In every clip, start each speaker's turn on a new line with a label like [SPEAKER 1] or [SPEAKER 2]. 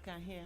[SPEAKER 1] can't hear.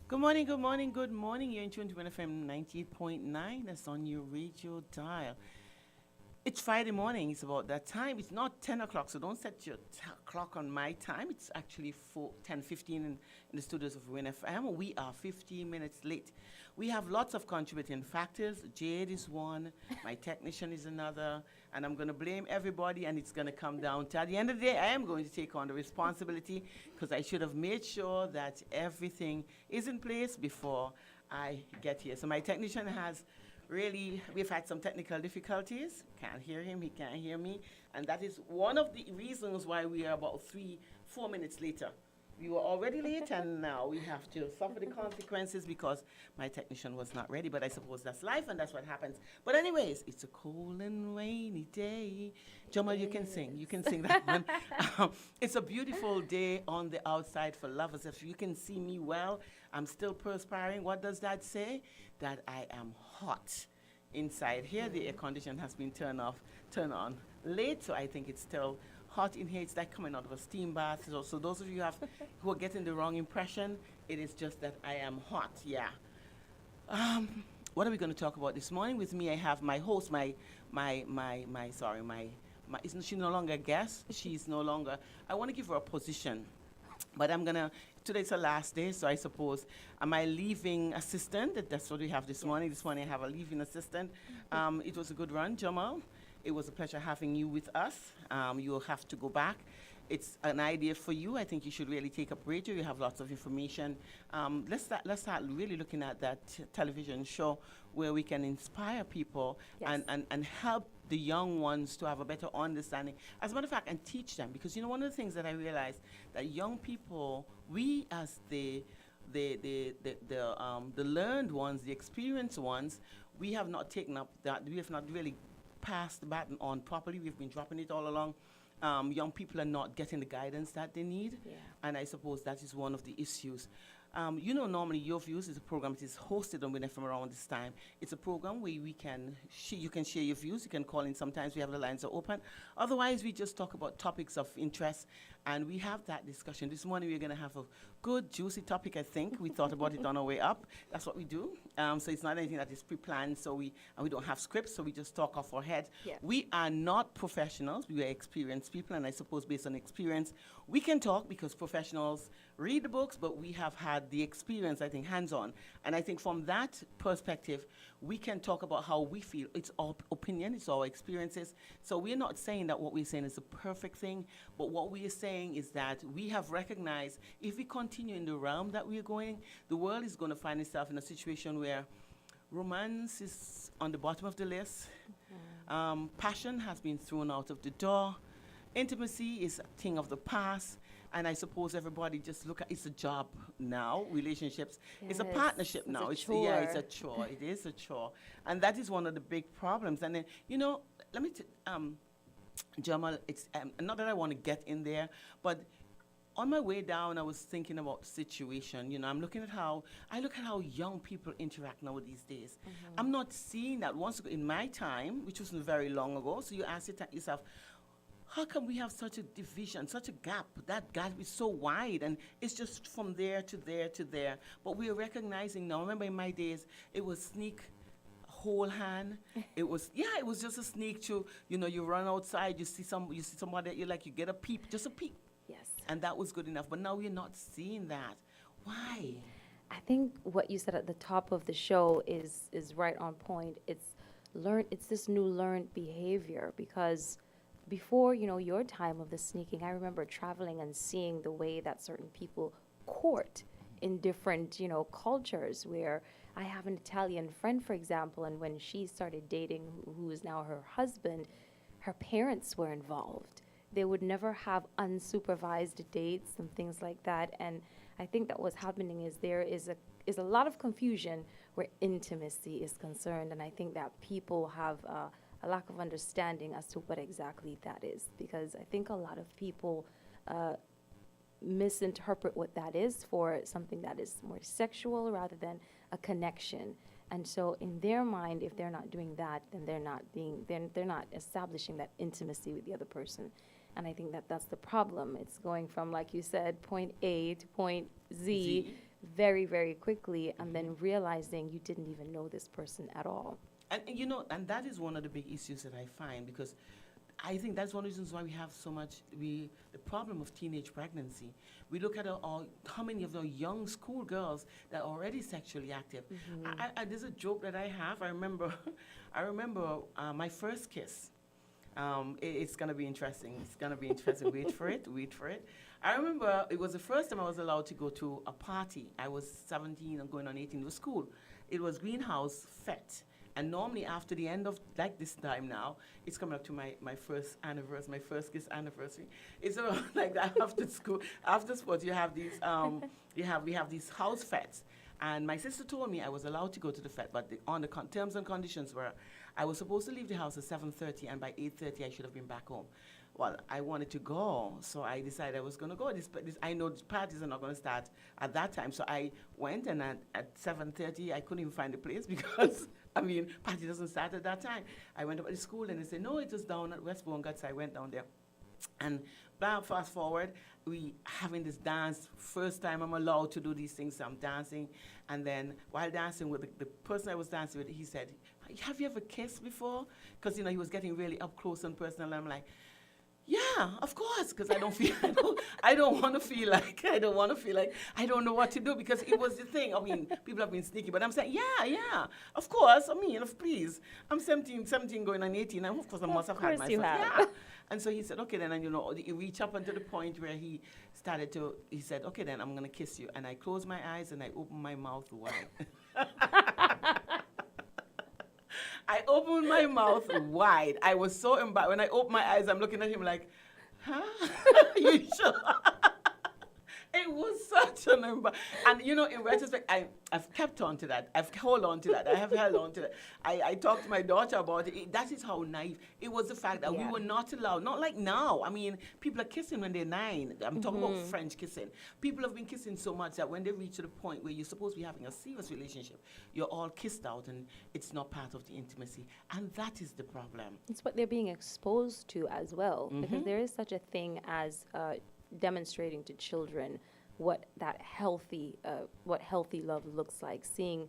[SPEAKER 1] Good morning, good morning, good morning. You're in tune to WINN FM 98.9. That's on your radio dial. It's Friday morning. It's about that time. It's not 10 o'clock, so don't set your clock on my time. It's actually 10:15 in the studios of WINN FM. We are 15 minutes late. We have lots of contributing factors. Jade is one, my technician is another, and I'm going to blame everybody, and it's going to come down to, at the end of the day, I am going to take on the responsibility because I should have made sure that everything is in place before I get here. So my technician has really, we've had some technical difficulties. Can't hear him, he can't hear me. And that is one of the reasons why we are about 4 minutes later. We were already late and now we have to suffer the consequences because my technician was not ready. But I suppose that's life and that's what happens. But anyways, it's a cold and rainy day. Jamal, you can sing. You can sing that one. It's a beautiful day on the outside for lovers. If you can see me well, I'm still perspiring. What does that say? That I am hot inside. Here the air condition has been turned on late, so I think it's still hot in here. It's like coming out of a steam bath. So those of you who are getting the wrong impression, it is just that I am hot, yeah. What are we going to talk about this morning? With me, I have my host, isn't she no longer a guest? She's no longer, I want to give her a position. But today's her last day, so I suppose, my leaving assistant? That's what we have this morning. This morning I have a leaving assistant. It was a good run, Jamal. It was a pleasure having you with us. You'll have to go back. It's an idea for you. I think you should really take up radio. You have lots of information. Let's start really looking at that television show where we can inspire people and help the young ones to have a better understanding. As a matter of fact, and teach them. Because, one of the things that I realized that young people, we as the learned ones, the experienced ones, we have not taken up that. We have not really passed the baton on properly. We've been dropping it all along. Young people are not getting the guidance that they need, and I suppose that is one of the issues. Normally Your Views is a program that is hosted on WINN FM around this time. It's a program where you can share your views. You can call in. Sometimes we have the lines are open. Otherwise, we just talk about topics of interest, and we have that discussion. This morning, we're going to have a good, juicy topic, I think. We thought about it on our way up. That's what we do. So it's not anything that is pre-planned, and we don't have scripts, so we just talk off our head. Yeah. We are not professionals. We are experienced people, and I suppose based on experience, we can talk because professionals read the books, but we have had the experience, I think, hands-on. And I think from that perspective, we can talk about how we feel. It's our opinion, it's our experiences. So we're not saying that what we're saying is a perfect thing, but what we are saying is that we have recognized if we continue in the realm that we are going, the world is going to find itself in a situation where romance is on the bottom of the list. Passion has been thrown out of the door. Intimacy is a thing of the past. And I suppose everybody just look at it's a job now, relationships. Yes, it's a partnership now. It's a chore. It is a chore. And that is one of the big problems. And then, let me, Jamal, it's not that I want to get in there, but on my way down, I was thinking about the situation. I'm looking at how young people interact now these days. I'm not seeing that once in my time, which wasn't very long ago. So you ask yourself, how come we have such a division, such a gap? That gap is so wide, and it's just from there to there to there. But we are recognizing now. Remember, in my days, it was sneak, whole hand. It was just a sneak to, you run outside, you see somebody that you like, you get a peep, just a peep. Yes. And that was good enough. But now we're not seeing that. Why?
[SPEAKER 2] I think what you said at the top of the show is right on point. It's this new learned behavior because before, your time of the sneaking, I remember traveling and seeing the way that certain people court in different, cultures where I have an Italian friend, for example, and when she started dating who is now her husband, her parents were involved. They would never have unsupervised dates and things like that. And I think that what's happening is there is a lot of confusion where intimacy is concerned, and I think that people have a lack of understanding as to what exactly that is, because I think a lot of people misinterpret what that is for something that is more sexual rather than a connection. And so in their mind, if they're not doing that, then they're not establishing that intimacy with the other person. And I think that that's the problem. It's going from, like you said, point A to point Z very, very quickly, and then realizing you didn't even know this person at all.
[SPEAKER 1] And you know, and that is one of the big issues that I find, because I think that's one of the reasons why we have so much, the problem of teenage pregnancy. We look at how many of the young school girls that are already sexually active. There's a joke that I have. I remember my first kiss. It's going to be interesting. It's going to be interesting. Wait for it. I remember it was the first time I was allowed to go to a party. I was 17 and going on 18. It was school. It was Greenhouse Fete. And normally after the end of, like this time now, it's coming up to my first anniversary, my first kiss anniversary. It's around like that after school, after sports, you have these, we have these house fetes. And my sister told me I was allowed to go to the fete, but on the terms and conditions were I was supposed to leave the house at 7:30, and by 8:30 I should have been back home. Well, I wanted to go, so I decided I was going to go. I know the parties are not going to start at that time, so I went, and at 7:30 I couldn't even find the place because, party doesn't start at that time. I went up to the school, and they said, no, it was down at West Bongat, so I went down there. And fast forward, we having this dance. First time I'm allowed to do these things, so I'm dancing. And then while dancing with the person I was dancing with, he said, have you ever kissed before? Because, he was getting really up close and personal. And I'm like, yeah, of course, because I don't want to feel like I don't know what to do, because it was the thing. People have been sneaky, but I'm saying, yeah, of course. Please. I'm 17 going on 18, and of course I must have had my first. Yeah. And so he said, okay, then, and he reached up until the point where he said, okay, then I'm going to kiss you. And I closed my eyes and I opened my mouth wide. I opened my mouth wide. I was so embarrassed. When I opened my eyes, I'm looking at him like, huh? You sure? It was such an embarrassment. And, in retrospect, I've kept on to that. I've held on to that. I have held on to that. I talked to my daughter about it. That is how naive. It was the fact that we were not allowed. Not like now. People are kissing when they're 9. I'm talking about French kissing. People have been kissing so much that when they reach to the point where you're supposed to be having a serious relationship, you're all kissed out, and it's not part of the intimacy. And that is the problem.
[SPEAKER 2] It's what they're being exposed to as well, because there is such a thing as demonstrating to children what healthy love looks like. Seeing,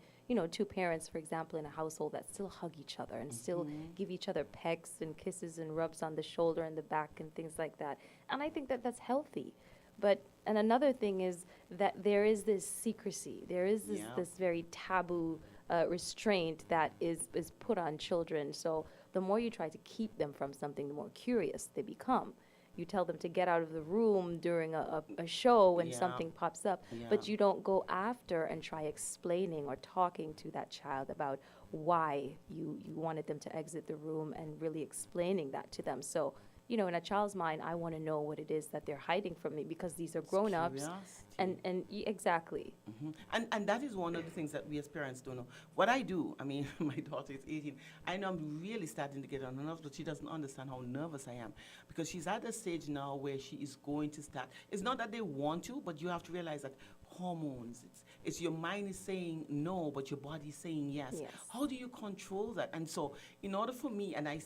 [SPEAKER 2] two parents, for example, in a household that still hug each other and still give each other pecks and kisses and rubs on the shoulder and the back and things like that. And I think that that's healthy. And another thing is that there is this secrecy. There is this very taboo restraint that is put on children. So the more you try to keep them from something, the more curious they become. You tell them to get out of the room during a show when something pops up, but you don't go after and try explaining or talking to that child about why you wanted them to exit the room and really explaining that to them. So, in a child's mind, I want to know what it is that they're hiding from me, because these are grown-ups. Exactly.
[SPEAKER 1] And that is one of the things that we as parents don't know. What I do, my daughter is 18. I know I'm really starting to get on her nerves, but she doesn't understand how nervous I am, because she's at a stage now where she is going to start. It's not that they want to, but you have to realize that hormones, it's your mind is saying no, but your body is saying yes. How do you control that? And so in order for me, and I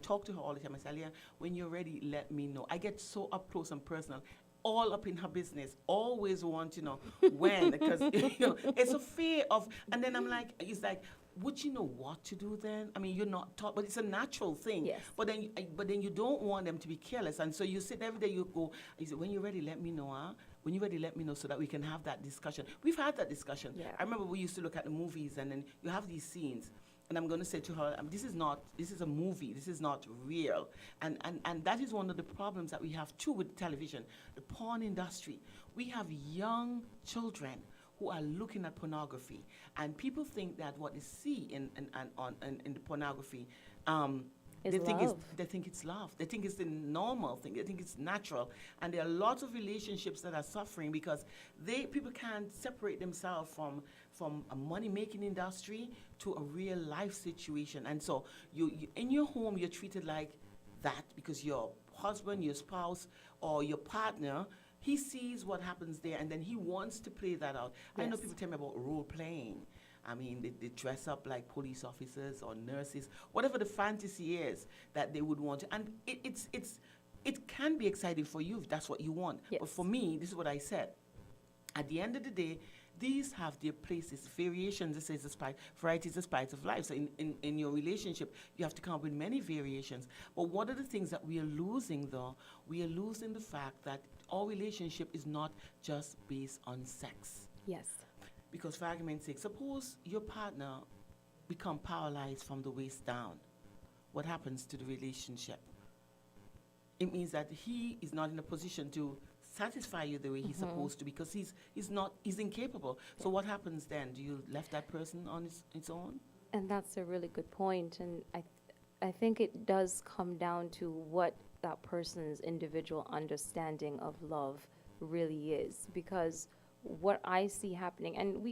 [SPEAKER 1] talk to her all the time, I say, Alia, when you're ready, let me know. I get so up close and personal, all up in her business, always want to know when, because it's a fear of, and then I'm like, it's like, would you know what to do then? You're not taught, but it's a natural thing.
[SPEAKER 2] Yes.
[SPEAKER 1] But then you don't want them to be careless, and so you sit every day, you go, you say, when you're ready, let me know, huh? When you're ready, let me know, so that we can have that discussion. We've had that discussion.
[SPEAKER 2] Yeah.
[SPEAKER 1] I remember we used to look at the movies, and then you have these scenes, and I'm going to say to her, this is a movie, this is not real. And that is one of the problems that we have too with television, the porn industry. We have young children who are looking at pornography, and people think that what they see in the pornography,
[SPEAKER 2] Is
[SPEAKER 1] they think it's love. They think it's the normal thing. They think it's natural, and there are lots of relationships that are suffering because people can't separate themselves from a money-making industry to a real life situation. And so you in your home, you're treated like that because your husband, your spouse, or your partner, he sees what happens there, and then he wants to play that out. I know
[SPEAKER 2] Yes.
[SPEAKER 1] people tell me about role playing. I mean, they dress up like police officers or nurses, whatever the fantasy is that they would want to. And it can be exciting for you if that's what you want. But
[SPEAKER 2] Yes.
[SPEAKER 1] for me, this is what I said. At the end of the day, these have their places. Variations, this is variety is the spice of life. So in your relationship, you have to come up with many variations. But one of the things that we are losing, though, we are losing the fact that our relationship is not just based on sex.
[SPEAKER 2] Yes.
[SPEAKER 1] Because for argument's sake, suppose your partner become paralyzed from the waist down. What happens to the relationship? It means that he is not in a position to satisfy you the way he's supposed to because he's incapable. So what happens then? Do you left that person on its own?
[SPEAKER 2] And that's a really good point. And I think it does come down to what that person's individual understanding of love really is. Because what I see happening, and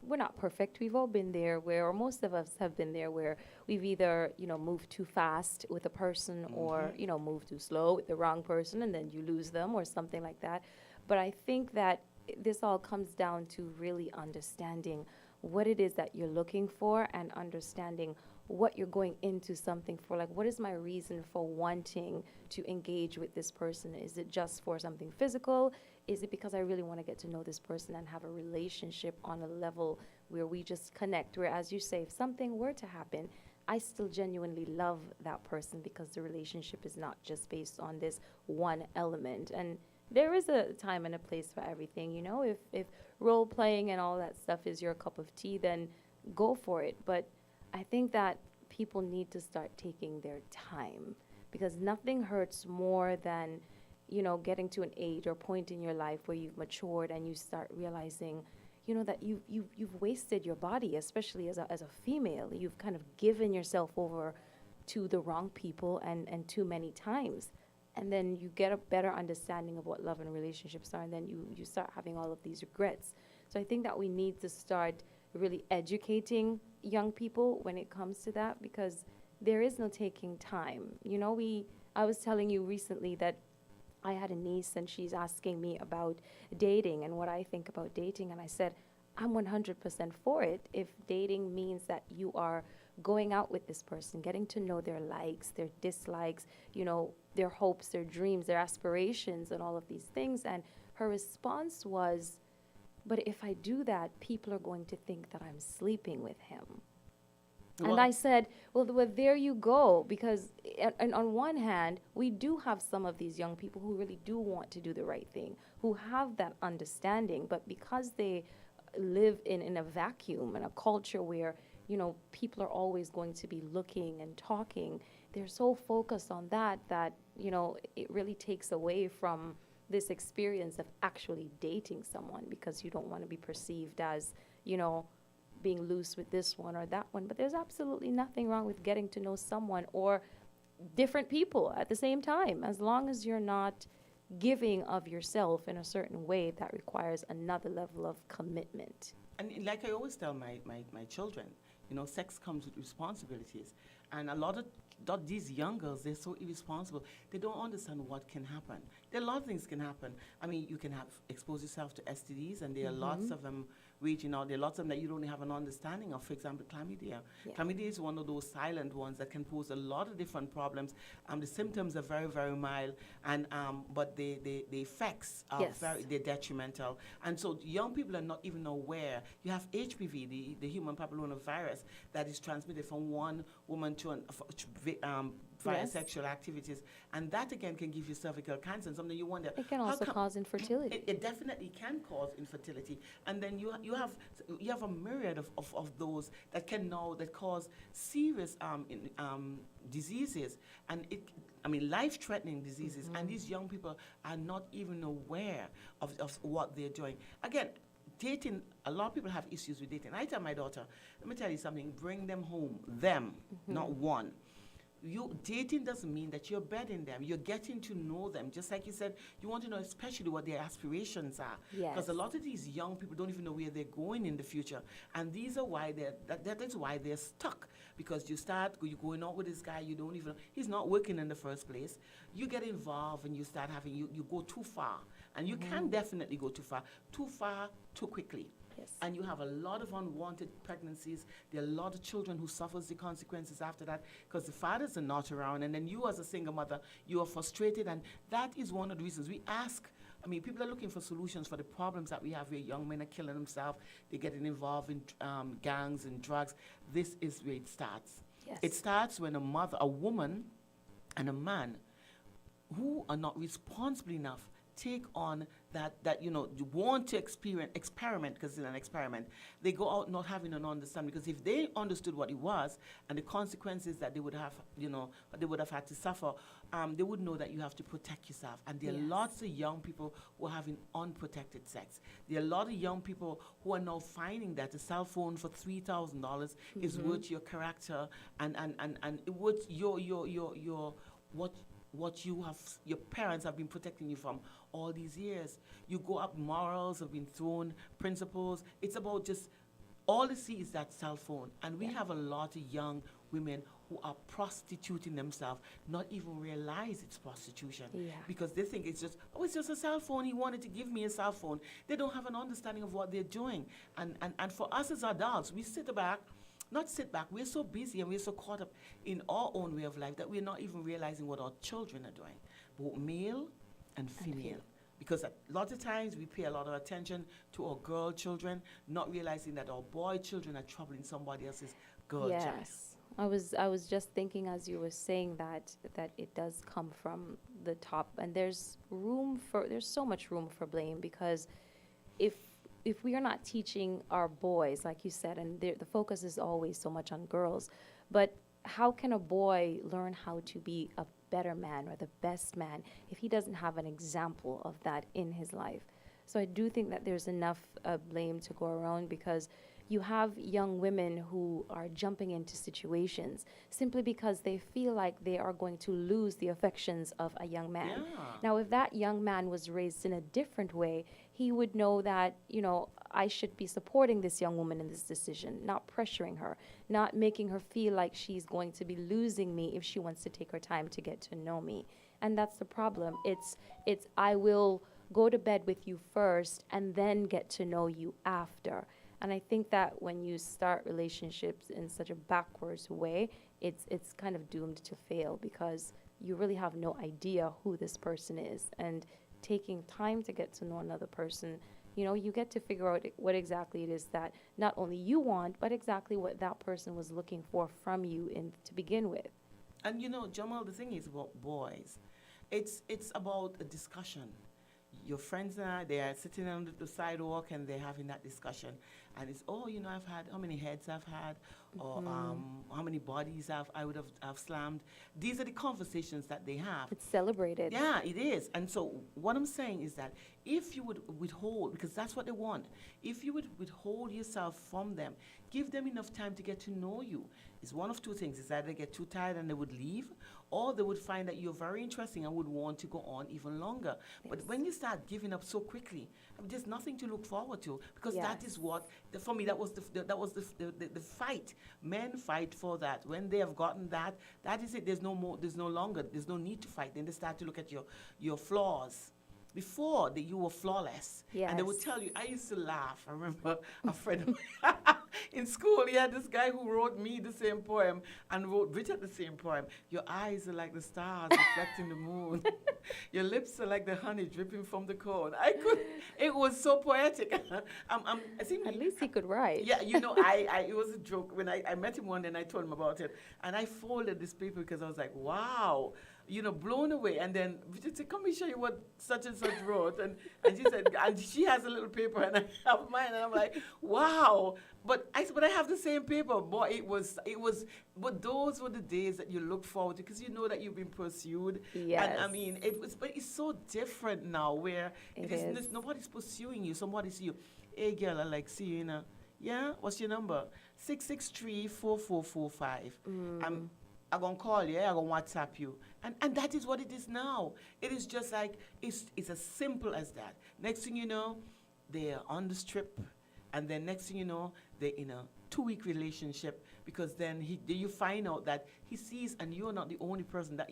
[SPEAKER 2] we're not perfect. We've all been there where, or most of us have been there where we've either, moved too fast with a person or, moved too slow with the wrong person and then you lose them or something like that. But I think that this all comes down to really understanding what it is that you're looking for and understanding what you're going into something for. Like, what is my reason for wanting to engage with this person? Is it just for something physical? Is it because I really want to get to know this person and have a relationship on a level where we just connect? Where, as you say, if something were to happen, I still genuinely love that person because the relationship is not just based on this one element. And there is a time and a place for everything, If role playing and all that stuff is your cup of tea, then go for it. But I think that people need to start taking their time because nothing hurts more than, getting to an age or point in your life where you've matured and you start realizing, that you've wasted your body, especially as a female. You've kind of given yourself over to the wrong people and too many times. And then you get a better understanding of what love and relationships are, and then you start having all of these regrets. So I think that we need to start really educating young people when it comes to that because there is no taking time. I was telling you recently that I had a niece and she's asking me about dating and what I think about dating. And I said, I'm 100% for it if dating means that you are going out with this person, getting to know their likes, their dislikes, their hopes, their dreams, their aspirations, and all of these things. And her response was, but if I do that, people are going to think that I'm sleeping with him. And I said, well, there you go, because and on one hand, we do have some of these young people who really do want to do the right thing, who have that understanding, but because they live in a vacuum, in a culture where, people are always going to be looking and talking, they're so focused on that, it really takes away from this experience of actually dating someone because you don't want to be perceived as, being loose with this one or that one. But there's absolutely nothing wrong with getting to know someone or different people at the same time, as long as you're not giving of yourself in a certain way that requires another level of commitment.
[SPEAKER 1] And like I always tell my children, sex comes with responsibilities. And a lot of these young girls, they're so irresponsible. They don't understand what can happen. There are a lot of things can happen. I mean, you can expose yourself to STDs, and there are lots of them reaching out. There are lots of them that you don't have an understanding of. For example, chlamydia. Yeah. Chlamydia is one of those silent ones that can pose a lot of different problems. The symptoms are very, very mild, and but the effects are they're detrimental. And so young people are not even aware. You have HPV, the human papillomavirus, that is transmitted from one woman to via sexual activities, and that again can give you cervical cancer. And something you wonder.
[SPEAKER 2] It can also cause infertility.
[SPEAKER 1] It definitely can cause infertility, and then you have a myriad of those that cause serious diseases, and life-threatening diseases. And these young people are not even aware of what they're doing. Again, dating, a lot of people have issues with dating. I tell my daughter, let me tell you something, bring them home, them, not one. Dating doesn't mean that you're bedding them. You're getting to know them. Just like you said, you want to know especially what their aspirations are. Because a lot of these young people don't even know where they're going in the future. And these are why that is why they're stuck. Because you're going out with this guy, you don't even, he's not working in the first place. You get involved and you start having, you go too far. And you can definitely go too far, too quickly.
[SPEAKER 2] Yes.
[SPEAKER 1] And you have a lot of unwanted pregnancies. There are a lot of children who suffers the consequences after that because the fathers are not around. And then you as a single mother, you are frustrated. And that is one of the reasons we ask. I mean, people are looking for solutions for the problems that we have where young men are killing themselves. They're getting involved in gangs and drugs. This is where it starts.
[SPEAKER 2] Yes.
[SPEAKER 1] It starts when a woman and a man who are not responsible enough take on that you want to experiment because it's an experiment. They go out not having an understanding, because if they understood what it was and the consequences that they would have, they would have had to suffer, they would know that you have to protect yourself. And there are lots of young people who are having unprotected sex. There are a lot of young people who are now finding that a cell phone for $3,000 is worth your character and worth what your parents have been protecting you from all these years. You go up, morals have been thrown, principles. It's about just, all they see is that cell phone. And we have a lot of young women who are prostituting themselves, not even realize it's prostitution. Because they think it's just a cell phone. He wanted to give me a cell phone. They don't have an understanding of what they're doing. And for us as adults, we not sit back, we're so busy and we're so caught up in our own way of life that we're not even realizing what our children are doing, both male and female. Because a lot of times we pay a lot of attention to our girl children, not realizing that our boy children are troubling somebody else's girl child.
[SPEAKER 2] Yes. I was just thinking as you were saying that it does come from the top, and there's so much room for blame, because if we are not teaching our boys, like you said, and the focus is always so much on girls, but how can a boy learn how to be a better man or the best man if he doesn't have an example of that in his life? So I do think that there's enough blame to go around, because you have young women who are jumping into situations simply because they feel like they are going to lose the affections of a young man. Now, if that young man was raised in a different way, he would know that, I should be supporting this young woman in this decision, not pressuring her, not making her feel like she's going to be losing me if she wants to take her time to get to know me. And that's the problem. It's I will go to bed with you first and then get to know you after. And I think that when you start relationships in such a backwards way, it's kind of doomed to fail, because you really have no idea who this person is. And taking time to get to know another person, you get to figure out what exactly it is that not only you want, but exactly what that person was looking for from you to begin with.
[SPEAKER 1] And Jamal, the thing is about boys, it's about a discussion. Your friends and I, they are sitting on the sidewalk and they're having that discussion. And it's, I've had, how many heads I've had, or how many bodies I would have slammed. These are the conversations that they have.
[SPEAKER 2] It's celebrated.
[SPEAKER 1] Yeah, it is. And so what I'm saying is that if you would withhold, because that's what they want, if you would withhold yourself from them, give them enough time to get to know you. It's one of two things. It's either they get too tired and they would leave, or they would find that you're very interesting and would want to go on even longer. But when you start giving up so quickly, there's nothing to look forward to, because that is what, for me, that was the fight. Men fight for that. When they have gotten that is it. There's no need to fight. Then they start to look at your flaws. Before, you were flawless.
[SPEAKER 2] Yes.
[SPEAKER 1] And they would tell you, I used to laugh. I remember a friend of mine in school, he had this guy who wrote me the same poem and wrote Richard the same poem. Your eyes are like the stars reflecting the moon. Your lips are like the honey dripping from the cone. It was so poetic.
[SPEAKER 2] At least he could write.
[SPEAKER 1] Yeah, it was a joke. When I met him one day and I told him about it, and I folded this paper because I was like, wow. Blown away. And then Richard said, come and show you what such and such wrote. And she said, and she has a little paper and I have mine. And I'm like, wow. But I said, but I have the same paper. Boy, it was, but those were the days that you look forward to, because you know that you've been pursued.
[SPEAKER 2] Yes.
[SPEAKER 1] And I mean, but it's so different now, where nobody's pursuing you, somebody's you. hey girl, I like see you, you know. Yeah, what's your number? 663-4445. I'm gonna call you, I'm gonna WhatsApp you. And that is what it is now. It is just like it's as simple as that. Next thing you know, they're on the strip, and then next thing you know, they're in a 2-week relationship, because then you find out that he sees, and you're not the only person, that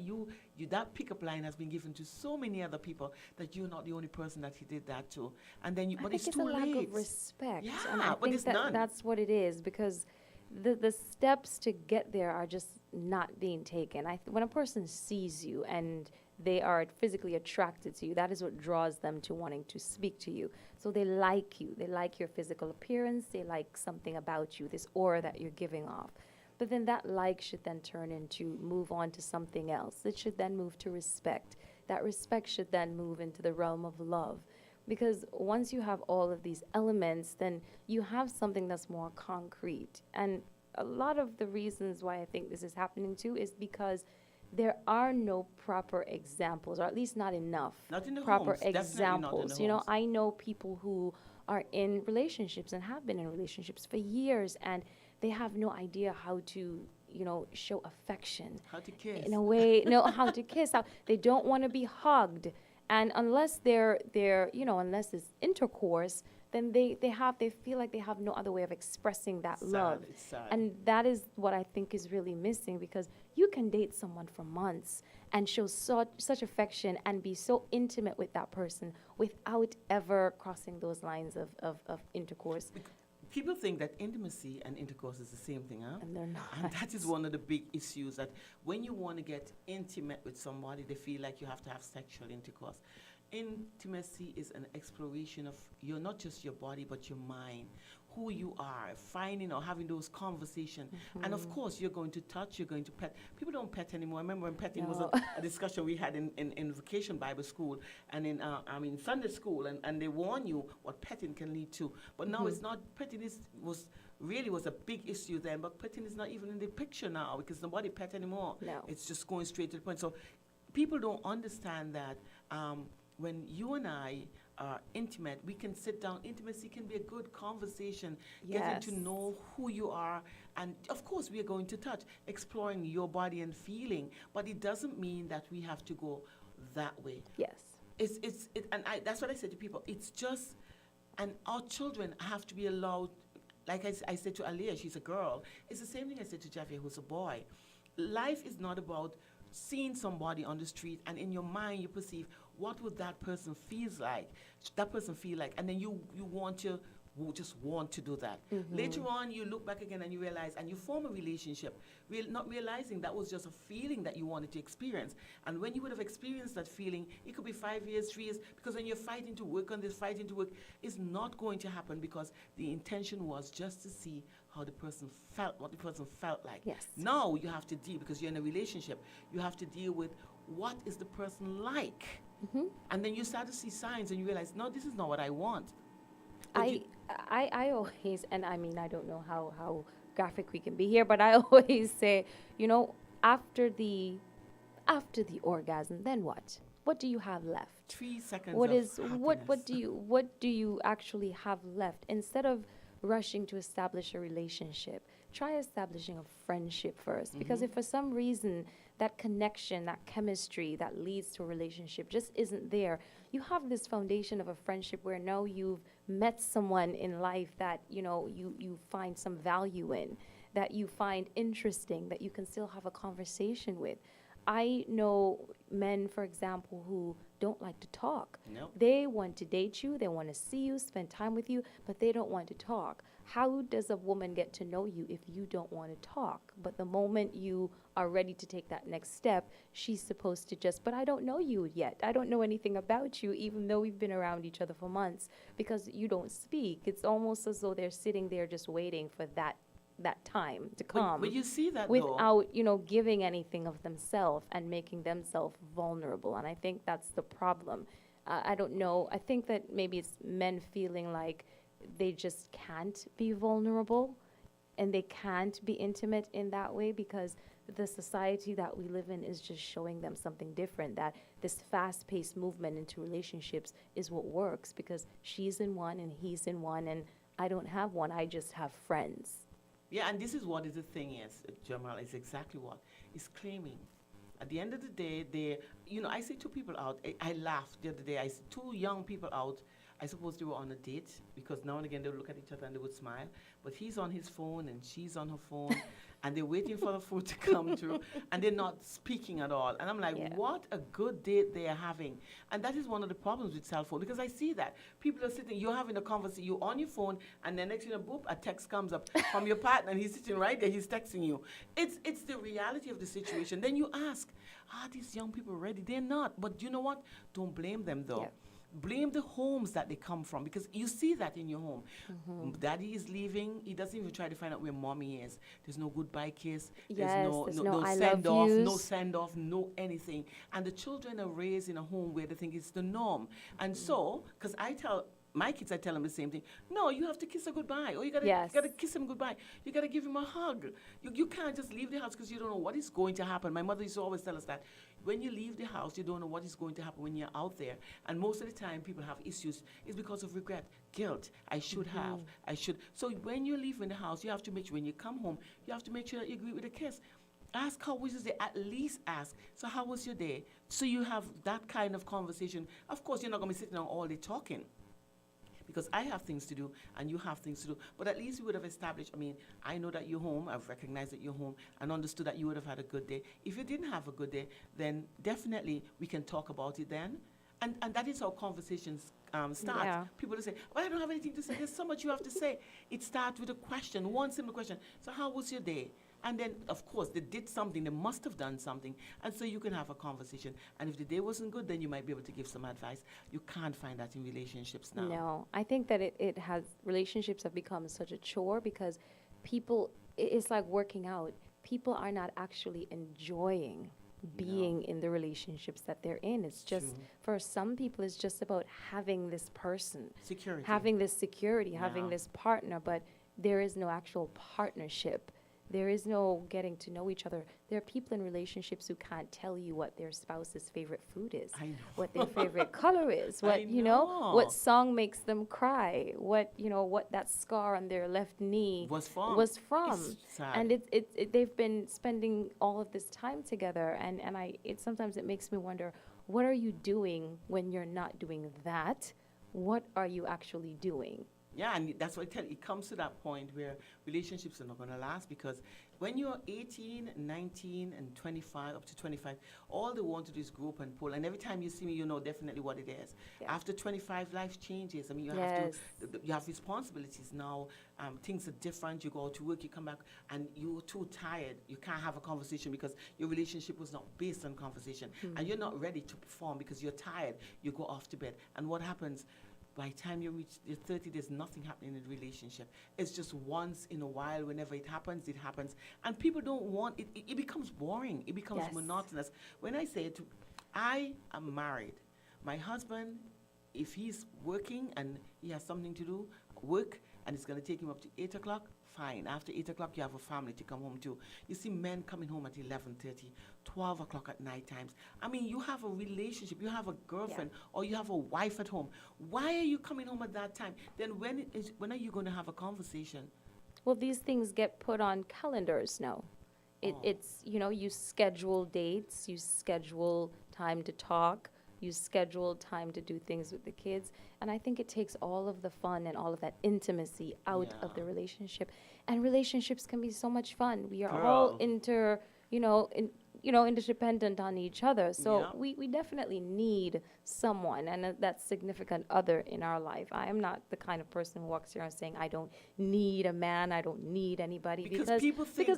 [SPEAKER 1] that pickup line has been given to so many other people, that you're not the only person that he did that to. And then
[SPEAKER 2] I
[SPEAKER 1] but
[SPEAKER 2] think
[SPEAKER 1] it's too
[SPEAKER 2] a
[SPEAKER 1] late.
[SPEAKER 2] lack of respect.
[SPEAKER 1] Yeah,
[SPEAKER 2] And I
[SPEAKER 1] but
[SPEAKER 2] think
[SPEAKER 1] it's done.
[SPEAKER 2] that's what it is, because the steps to get there are just not being taken. When a person sees you and they are physically attracted to you, that is what draws them to wanting to speak to you. So they like you. They like your physical appearance. They like something about you, this aura that you're giving off. But then that like should then turn into move on to something else. It should then move to respect. That respect should then move into the realm of love. Because once you have all of these elements, then you have something that's more concrete. And a lot of the reasons why I think this is happening too is because there are no proper examples, or at least not enough
[SPEAKER 1] Not in the
[SPEAKER 2] proper
[SPEAKER 1] homes, definitely not in the
[SPEAKER 2] examples. You know,
[SPEAKER 1] homes.
[SPEAKER 2] I know people who are in relationships and have been in relationships for years, and they have no idea how to, show affection
[SPEAKER 1] How to kiss.
[SPEAKER 2] in a way, no, how to kiss. How they don't want to be hugged, and unless unless it's intercourse, then they feel like they have no other way of expressing that love.
[SPEAKER 1] It's sad.
[SPEAKER 2] And that is what I think is really missing, because you can date someone for months and show such affection and be so intimate with that person without ever crossing those lines of intercourse.
[SPEAKER 1] People think that intimacy and intercourse is the same thing, huh?
[SPEAKER 2] And they're not.
[SPEAKER 1] And that is one of the big issues, that when you want to get intimate with somebody, they feel like you have to have sexual intercourse. Intimacy is an exploration of not just your body, but your mind, who you are, finding or having those conversations. And of course, you're going to touch, you're going to pet. People don't pet anymore. I remember when petting was a discussion we had in vacation Bible school and in Sunday school, and they warn you what petting can lead to. But now it's not. Petting was a big issue then, but petting is not even in the picture now, because nobody pet anymore.
[SPEAKER 2] No.
[SPEAKER 1] It's just going straight to the point. So people don't understand that when you and I are intimate, we can sit down. Intimacy can be a good conversation, getting to know who you are. And of course, we are going to touch, exploring your body and feeling. But it doesn't mean that we have to go that way.
[SPEAKER 2] Yes.
[SPEAKER 1] That's what I said to people. It's just, and our children have to be allowed. Like I said to Aliyah, she's a girl. It's the same thing I said to Javier, who's a boy. Life is not about seeing somebody on the street and in your mind you perceive what would that person feel like, and then you just want to do that. Later on, you look back again and you realize, and you form a relationship, not realizing that was just a feeling that you wanted to experience. And when you would have experienced that feeling, it could be 5 years, 3 years, because when you're fighting to work on this, fighting to work, it's not going to happen, because the intention was just to see how the person felt, what the person felt like.
[SPEAKER 2] Yes.
[SPEAKER 1] Now you have to deal, because you're in a relationship, you have to deal with what is the person like. And then you start to see signs and you realize, no, this is not what I want.
[SPEAKER 2] I always, and I mean, I don't know how graphic we can be here, but I always say, after the orgasm, then what? What do you have left?
[SPEAKER 1] 3 seconds
[SPEAKER 2] What
[SPEAKER 1] of
[SPEAKER 2] is what
[SPEAKER 1] happiness.
[SPEAKER 2] what do you actually have left? Instead of rushing to establish a relationship, try establishing a friendship first. Because if for some reason that connection, that chemistry that leads to a relationship just isn't there, you have this foundation of a friendship where now you've met someone in life that you find some value in, that you find interesting, that you can still have a conversation with. I know men, for example, who don't like to talk.
[SPEAKER 1] Nope.
[SPEAKER 2] They want to date you, they want to see you, spend time with you, but they don't want to talk. How does a woman get to know you if you don't want to talk? But the moment you are ready to take that next step, she's supposed to but I don't know you yet. I don't know anything about you, even though we've been around each other for months, because you don't speak. It's almost as though they're sitting there just waiting for that time to come.
[SPEAKER 1] But you see that
[SPEAKER 2] without, giving anything of themselves and making themselves vulnerable. And I think that's the problem. I don't know. I think that maybe it's men feeling like they just can't be vulnerable and they can't be intimate in that way, because the society that we live in is just showing them something different, that this fast-paced movement into relationships is what works because she's in one and he's in one and I don't have one, I just have friends.
[SPEAKER 1] Yeah, and this is what is the thing is, Jamal, is exactly what is claiming. At the end of the day, I see two people out. I laughed the other day. I see two young people out. I suppose they were on a date because now and again they would look at each other and they would smile. But he's on his phone and she's on her phone and they're waiting for the food to come through and they're not speaking at all. And I'm like, what a good date they are having. And that is one of the problems with cell phone because I see that. People are sitting, you're having a conversation, you're on your phone and then next thing you know, boop, a text comes up from your partner and he's sitting right there, he's texting you. It's the reality of the situation. Then you ask, are these young people ready? They're not. But you know what? Don't blame them though.
[SPEAKER 2] Yep.
[SPEAKER 1] Blame the homes that they come from because you see that in your home. Daddy is leaving. He doesn't even try to find out where mommy is. There's no goodbye kiss.
[SPEAKER 2] Yes,
[SPEAKER 1] there's no
[SPEAKER 2] I
[SPEAKER 1] send
[SPEAKER 2] love
[SPEAKER 1] off,
[SPEAKER 2] yous.
[SPEAKER 1] no send off, no anything. And the children are raised in a home where they think it's the norm. And so, because I tell my kids, I tell them the same thing. No, you have to kiss her goodbye. Or you gotta kiss him goodbye. You gotta give him a hug. You can't just leave the house because you don't know what is going to happen. My mother used to always tell us that when you leave the house, you don't know what is going to happen when you're out there. And most of the time, people have issues. It's because of regret, guilt. I should have. I should. So when you're leaving the house, you have to make sure when you come home, you have to make sure that you agree with a kiss. Ask how was your day. At least ask. So how was your day? So you have that kind of conversation. Of course, you're not going to be sitting down all day talking. Because I have things to do and you have things to do. But at least we would have established, I know that you're home, I've recognized that you're home and understood that you would have had a good day. If you didn't have a good day, then definitely we can talk about it then. And that is how conversations start.
[SPEAKER 2] Yeah.
[SPEAKER 1] People will say, well, I don't have anything to say. There's so much you have to say. It starts with a question, one simple question. So how was your day? And then, of course, they did something. They must have done something. And so you can have a conversation. And if the day wasn't good, then you might be able to give some advice. You can't find that in relationships now.
[SPEAKER 2] No, I think that relationships have become such a chore because people, it's like working out. People are not actually enjoying being in the relationships that they're in. It's just, for some people, it's just about having this person.
[SPEAKER 1] Security.
[SPEAKER 2] Having this security, having this partner, but there is no actual partnership. There is no getting to know each other. There are people in relationships who can't tell you what their spouse's favorite food is, what their favorite color is, what, what song makes them cry, what that scar on their left knee was from. And they've been spending all of this time together. And sometimes it makes me wonder, what are you doing when you're not doing that? What are you actually doing?
[SPEAKER 1] Yeah, and that's what I tell you. It comes to that point where relationships are not going to last because when you're 18, 19, and 25, up to 25, all they want to do is grow up and pull. And every time you see me, you know definitely what it is. Yeah. After 25, life changes. You have responsibilities now. Things are different. You go to work, you come back, and you're too tired. You can't have a conversation because your relationship was not based on conversation. And you're not ready to perform because you're tired. You go off to bed. And what happens? By the time you reach your 30, there's nothing happening in the relationship. It's just once in a while, whenever it happens, it happens. And people don't want it. It becomes boring. It becomes monotonous. When I say it, I am married. My husband, if he's working and he has something to do, work, and it's going to take him up to 8 o'clock, fine. After 8 o'clock, you have a family to come home to. You see men coming home at 11:30, 12 o'clock at night times. You have a relationship. You have a girlfriend or you have a wife at home. Why are you coming home at that time? Then when are you going to have a conversation?
[SPEAKER 2] Well, these things get put on calendars now. It's, you schedule dates, you schedule time to talk, you schedule time to do things with the kids. And I think it takes all of the fun and all of that intimacy out of the relationship. And relationships can be so much fun. We are all interdependent on each other. So we definitely need someone and that significant other in our life. I am not the kind of person who walks around saying, I don't need a man, I don't need anybody. Because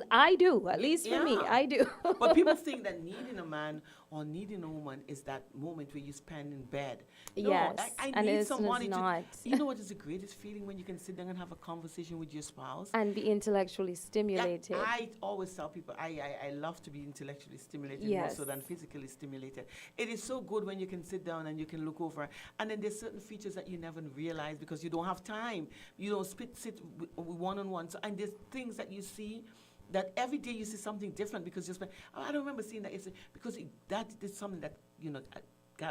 [SPEAKER 2] I do, at least for me, I do.
[SPEAKER 1] But people think that needing a man or needing a woman is that moment where you spend in bed. No, I need somebody to. You know what is the greatest feeling when you can sit down and have a conversation with your spouse?
[SPEAKER 2] And be intellectually stimulated.
[SPEAKER 1] I always tell people, I love to be intellectually stimulated more so than physically stimulated. It is so good when you can sit down and you can look over. And then there's certain features that you never realize because you don't have time. You don't sit one-on-one. And there's things that you see that every day you see something different because you spend, oh, I don't remember seeing that. It's because that is something that,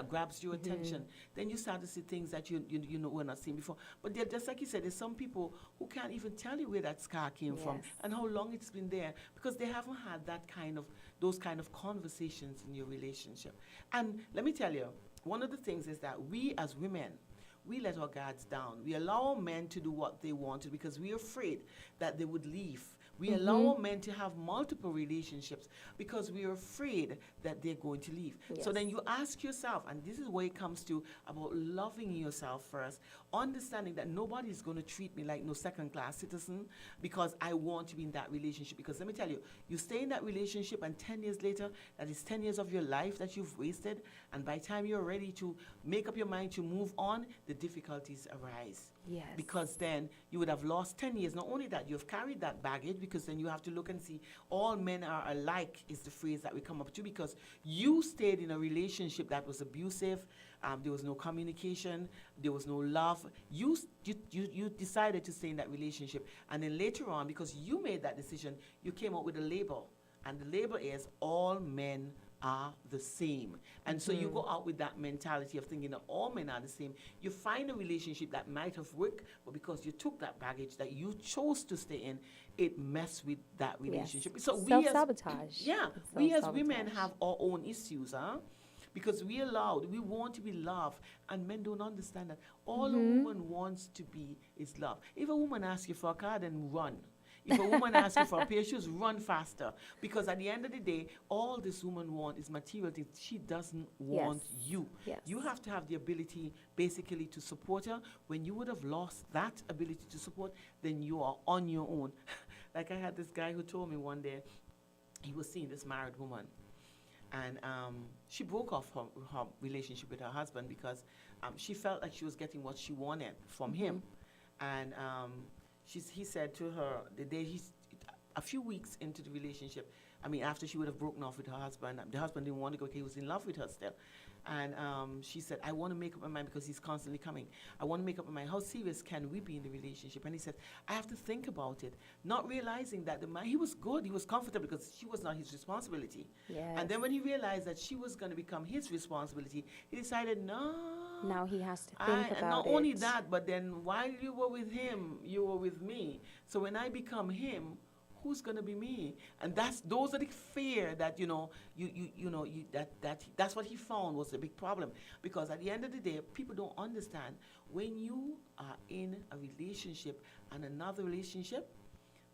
[SPEAKER 1] grabs your attention. Then you start to see things that you know were not seen before. But just like you said, there's some people who can't even tell you where that scar came from and how long it's been there because they haven't had those kind of conversations in your relationship. And let me tell you, one of the things is that we as women, we let our guards down. We allow men to do what they want to because we're afraid that they would leave. We allow men to have multiple relationships because we are afraid that they're going to leave.
[SPEAKER 2] Yes.
[SPEAKER 1] So then you ask yourself, and this is where it comes to about loving yourself first, understanding that nobody's going to treat me like no second-class citizen because I want to be in that relationship. Because let me tell you, you stay in that relationship and 10 years later, that is 10 years of your life that you've wasted, and by the time you're ready to make up your mind to move on, the difficulties arise.
[SPEAKER 2] Yes.
[SPEAKER 1] Because then you would have lost 10 years. Not only that, you've carried that baggage because then you have to look and see all men are alike is the phrase that we come up to because you stayed in a relationship that was abusive. There was no communication. There was no love. You decided to stay in that relationship. And then later on, because you made that decision, you came up with a label. And the label is all men are the same. And so you go out with that mentality of thinking that all men are the same. You find a relationship that might have worked, but because you took that baggage that you chose to stay in, it messed with that relationship.
[SPEAKER 2] Yes.
[SPEAKER 1] So
[SPEAKER 2] Self-sabotage.
[SPEAKER 1] we as women have our own issues, because we want to be loved, and men don't understand that. All a woman wants to be is love. If a woman asks you for a car, then run. If a woman asks you for a pair of shoes, run faster. Because at the end of the day, all this woman wants is material things. She doesn't want you.
[SPEAKER 2] Yes.
[SPEAKER 1] You have to have the ability, basically, to support her. When you would have lost that ability to support, then you are on your own. Like I had this guy who told me one day, he was seeing this married woman. And she broke off her relationship with her husband because she felt like she was getting what she wanted from him. And he said to her, a few weeks into the relationship, after she would have broken off with her husband, the husband didn't want to go, he was in love with her still. And she said, I want to make up my mind because he's constantly coming. I want to make up my mind. How serious can we be in the relationship? And he said, I have to think about it. Not realizing that the man, he was good, he was comfortable because she was not his responsibility.
[SPEAKER 2] Yes.
[SPEAKER 1] And then when he realized that she was going to become his responsibility, he decided, no.
[SPEAKER 2] Now he has to think about it.
[SPEAKER 1] Not only that, but then while you were with him, you were with me. So when I become him, who's going to be me? And those are the fear that, that's what he found was a big problem. Because at the end of the day, people don't understand when you are in a relationship and another relationship,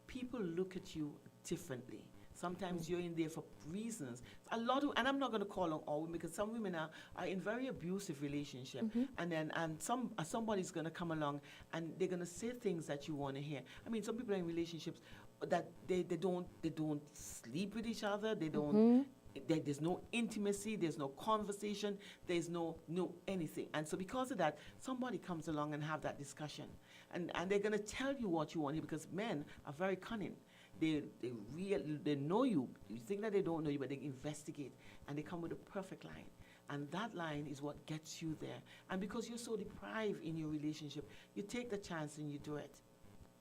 [SPEAKER 1] people look at you differently. Sometimes you're in there for reasons. And I'm not going to call on all women because some women are in very abusive relationship, and then somebody's going to come along and they're going to say things that you want to hear. Some people are in relationships that they don't sleep with each other. They don't. There's no intimacy. There's no conversation. There's no anything. And so because of that, somebody comes along and have that discussion, and they're going to tell you what you want to hear because men are very cunning. They know you. You think that they don't know you, but they investigate, and they come with a perfect line. And that line is what gets you there. And because you're so deprived in your relationship, you take the chance and you do it.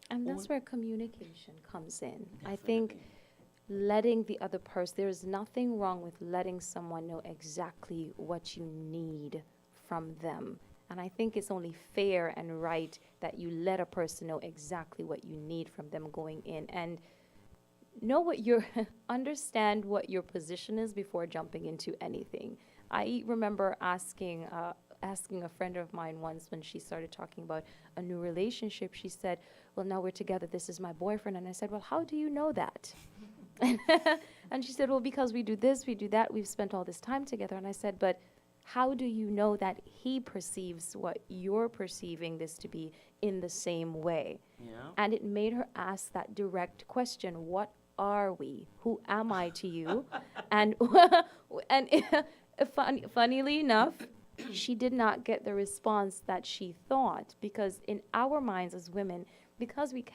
[SPEAKER 2] And that's where communication comes in.
[SPEAKER 1] Definitely.
[SPEAKER 2] I think letting the other person, there's nothing wrong with letting someone know exactly what you need from them. And I think it's only fair and right that you let a person know exactly what you need from them going in, and know understand what your position is before jumping into anything. I remember asking a friend of mine once when she started talking about a new relationship. She said, well, now we're together, this is my boyfriend. And I said, well, how do you know that? And she said, well, because we do this, we do that, we've spent all this time together. And I said, but how do you know that he perceives what you're perceiving this to be in the same way?
[SPEAKER 1] Yeah.
[SPEAKER 2] And it made her ask that direct question, what are we? Who am I to you? And funnily enough, she did not get the response that she thought, because in our minds as women, because we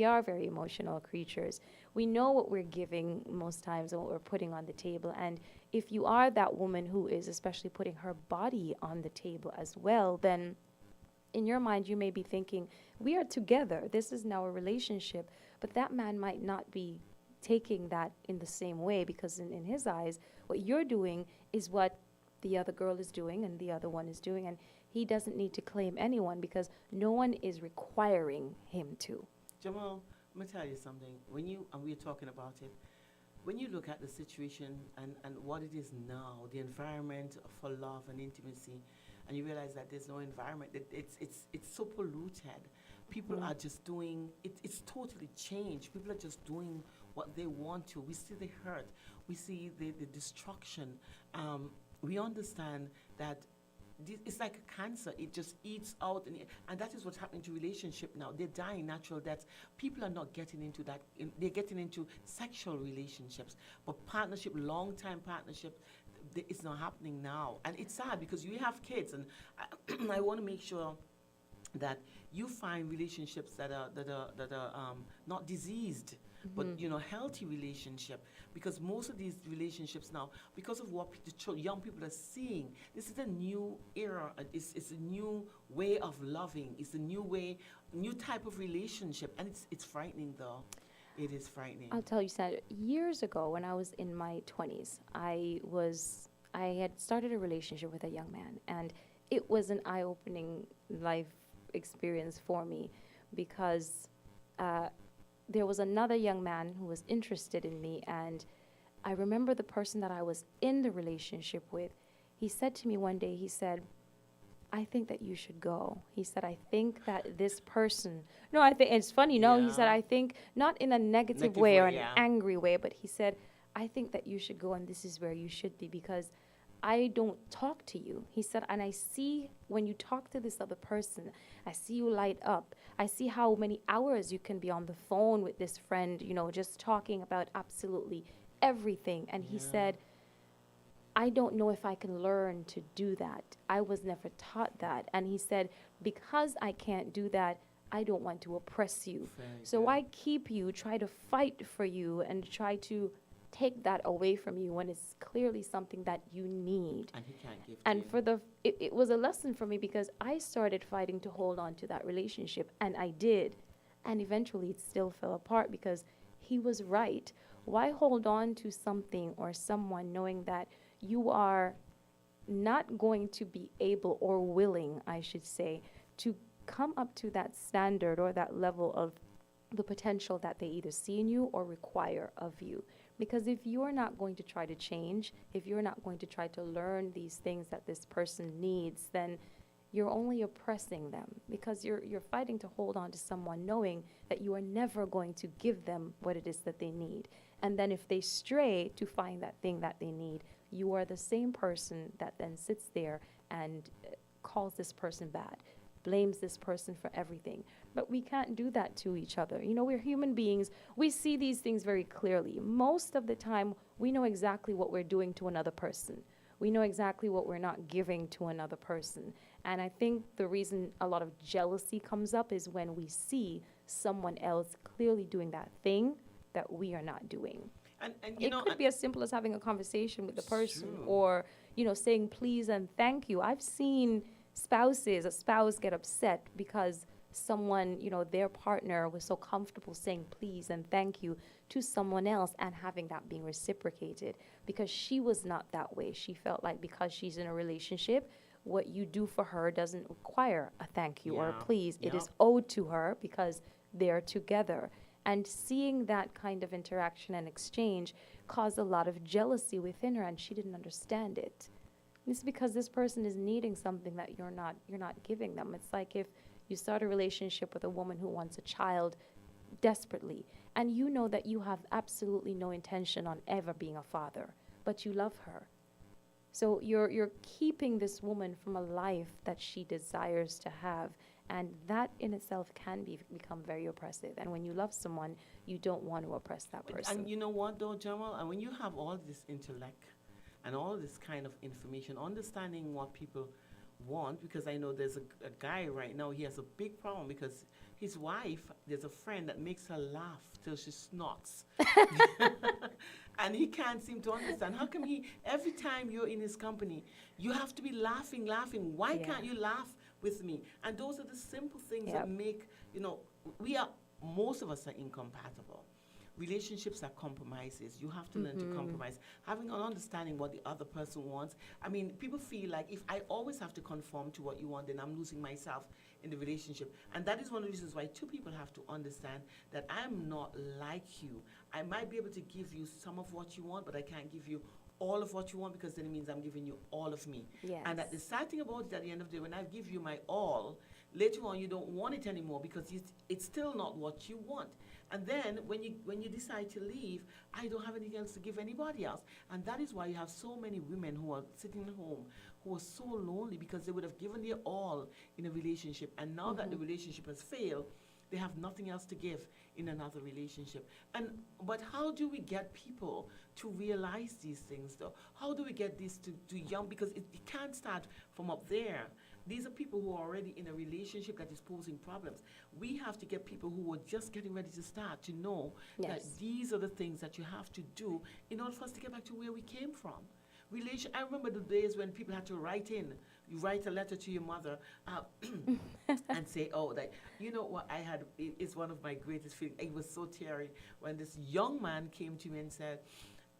[SPEAKER 2] are very emotional creatures. We know what we're giving most times and what we're putting on the table. And if you are that woman who is especially putting her body on the table as well, then in your mind you may be thinking, we are together. This is now a relationship. But that man might not be taking that in the same way, because in his eyes, what you're doing is what the other girl is doing and the other one is doing, and he doesn't need to claim anyone because no one is requiring him to.
[SPEAKER 1] Jamal, let me tell you something. When you, and we're talking about it, when you look at the situation and what it is now, the environment for love and intimacy, and you realize that there's no environment, that it's so polluted. People are just doing, it's totally changed. People are just doing what they want to. We see the hurt. We see the destruction. We understand that it's like a cancer. It just eats out, and that is what's happening to relationship now. They're dying natural deaths. People are not getting into that. They're getting into sexual relationships, but partnership, long-time partnership, it's not happening now. And it's sad because you have kids, and I want to make sure that you find relationships that are not diseased, but healthy relationship. Because most of these relationships now, because of what the young people are seeing, this is a new era. It's a new way of loving. It's a new type of relationship, and it's frightening though. It is frightening.
[SPEAKER 2] I'll tell you, Sandra, years ago when I was in my 20s, I had started a relationship with a young man, and it was an eye-opening life experience for me because there was another young man who was interested in me, and I remember the person that I was in the relationship with, he said to me one day, he said, I think that you should go. He said, I think that this person, no, I think, it's funny, no, he said, I think, not in a negative way or an angry way, but he said, I think that you should go and this is where you should be because I don't talk to you. He said, and I see when you talk to this other person, I see you light up. I see how many hours you can be on the phone with this friend, just talking about absolutely everything. And he said, I don't know if I can learn to do that. I was never taught that. And he said, because I can't do that, I don't want to oppress you. So I keep you, try to fight for you, and try to take that away from you when it's clearly something that you need.
[SPEAKER 1] And he can't give
[SPEAKER 2] and
[SPEAKER 1] to
[SPEAKER 2] for the it was a lesson for me because I started fighting to hold on to that relationship, and I did, and eventually it still fell apart because he was right. Why hold on to something or someone knowing that you are not going to be able or willing, I should say, to come up to that standard or that level of the potential that they either see in you or require of you? Because if you're not going to try to change, if you're not going to try to learn these things that this person needs, then you're only oppressing them because you're fighting to hold on to someone knowing that you are never going to give them what it is that they need. And then if they stray to find that thing that they need, you are the same person that then sits there and calls this person bad, blames this person for everything. But we can't do that to each other. We're human beings. We see these things very clearly. Most of the time, we know exactly what we're doing to another person. We know exactly what we're not giving to another person. And I think the reason a lot of jealousy comes up is when we see someone else clearly doing that thing that we are not doing.
[SPEAKER 1] And
[SPEAKER 2] it could be as simple as having a conversation with the person or, saying please and thank you. I've seen a spouse get upset because someone, their partner was so comfortable saying please and thank you to someone else and having that being reciprocated because she was not that way. She felt like because she's in a relationship, what you do for her doesn't require a thank you or a please. It is owed to her because they're together. And seeing that kind of interaction and exchange caused a lot of jealousy within her, and she didn't understand it. It's because this person is needing something that you're not giving them. It's like if you start a relationship with a woman who wants a child desperately, and you know that you have absolutely no intention on ever being a father, but you love her. So you're keeping this woman from a life that she desires to have, and that in itself can become very oppressive. And when you love someone, you don't want to oppress that person.
[SPEAKER 1] And you know what, though, Jamal? And when you have all this intellect and all this kind of information, understanding what people want, because I know there's a guy right now, he has a big problem because his wife, there's a friend that makes her laugh till she snorts. And he can't seem to understand. How come every time you're in his company, you have to be laughing? Why can't you laugh with me? And those are the simple things that make, most of us are incompatible. Relationships are compromises. You have to learn to compromise. Having an understanding what the other person wants. I mean, people feel like if I always have to conform to what you want, then I'm losing myself in the relationship. And that is one of the reasons why two people have to understand that I'm not like you. I might be able to give you some of what you want, but I can't give you all of what you want, because then it means I'm giving you all of me.
[SPEAKER 2] Yes.
[SPEAKER 1] And the sad thing about it, at the end of the day, when I give you my all, later on you don't want it anymore, because it's still not what you want. And then when you decide to leave, I don't have anything else to give anybody else. And that is why you have so many women who are sitting at home who are so lonely, because they would have given their all in a relationship, and now that the relationship has failed, they have nothing else to give in another relationship. But how do we get people to realize these things, though? How do we get this to young? Because it can't start from up there. These are people who are already in a relationship that is posing problems. We have to get people who are just getting ready to start to know that these are the things that you have to do in order for us to get back to where we came from. I remember the days when people had to write in. You write a letter to your mother and say, oh, that, you know what I had, it's one of my greatest feelings. It was so teary when this young man came to me and said,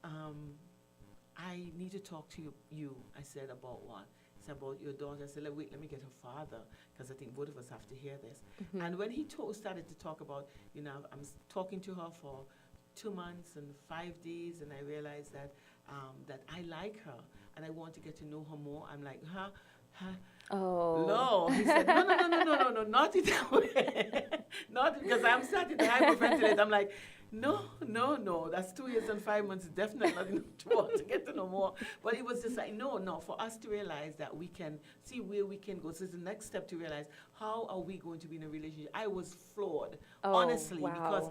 [SPEAKER 1] I need to talk to you. I said, about what? He said, about your daughter. I said, wait, let me get her father, because I think both of us have to hear this. And when he started to talk about, I'm talking to her for 2 months and 5 days, and I realized that I like her and I want to get to know her more. I'm like, huh?
[SPEAKER 2] Oh.
[SPEAKER 1] No. He said, no, not in that way. Not because I'm starting to hyperventilate. I'm like, no, that's 2 years and 5 months. Definitely not enough to want to get to know more. But it was just like, no, for us to realize that we can see where we can go. So it's the next step to realize, how are we going to be in a relationship? I was floored, honestly, because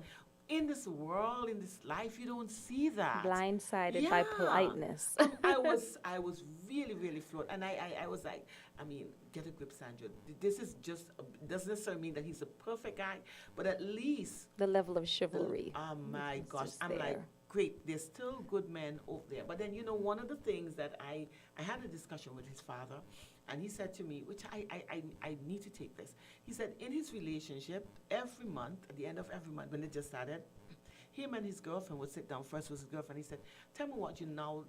[SPEAKER 1] in this world, in this life, you don't see that.
[SPEAKER 2] Blindsided by politeness.
[SPEAKER 1] I was really, really floored. And I was like, get a grip, Sandra. This is just, doesn't necessarily mean that he's a perfect guy, but at least
[SPEAKER 2] the level of chivalry.
[SPEAKER 1] Oh my gosh. I'm like, great, there's still good men over there. But then, one of the things that I had a discussion with his father, and he said to me, which I need to take this. He said in his relationship, every month, at the end of every month, when it just started, him and his girlfriend would sit down. First was his girlfriend. He said, tell me what you now,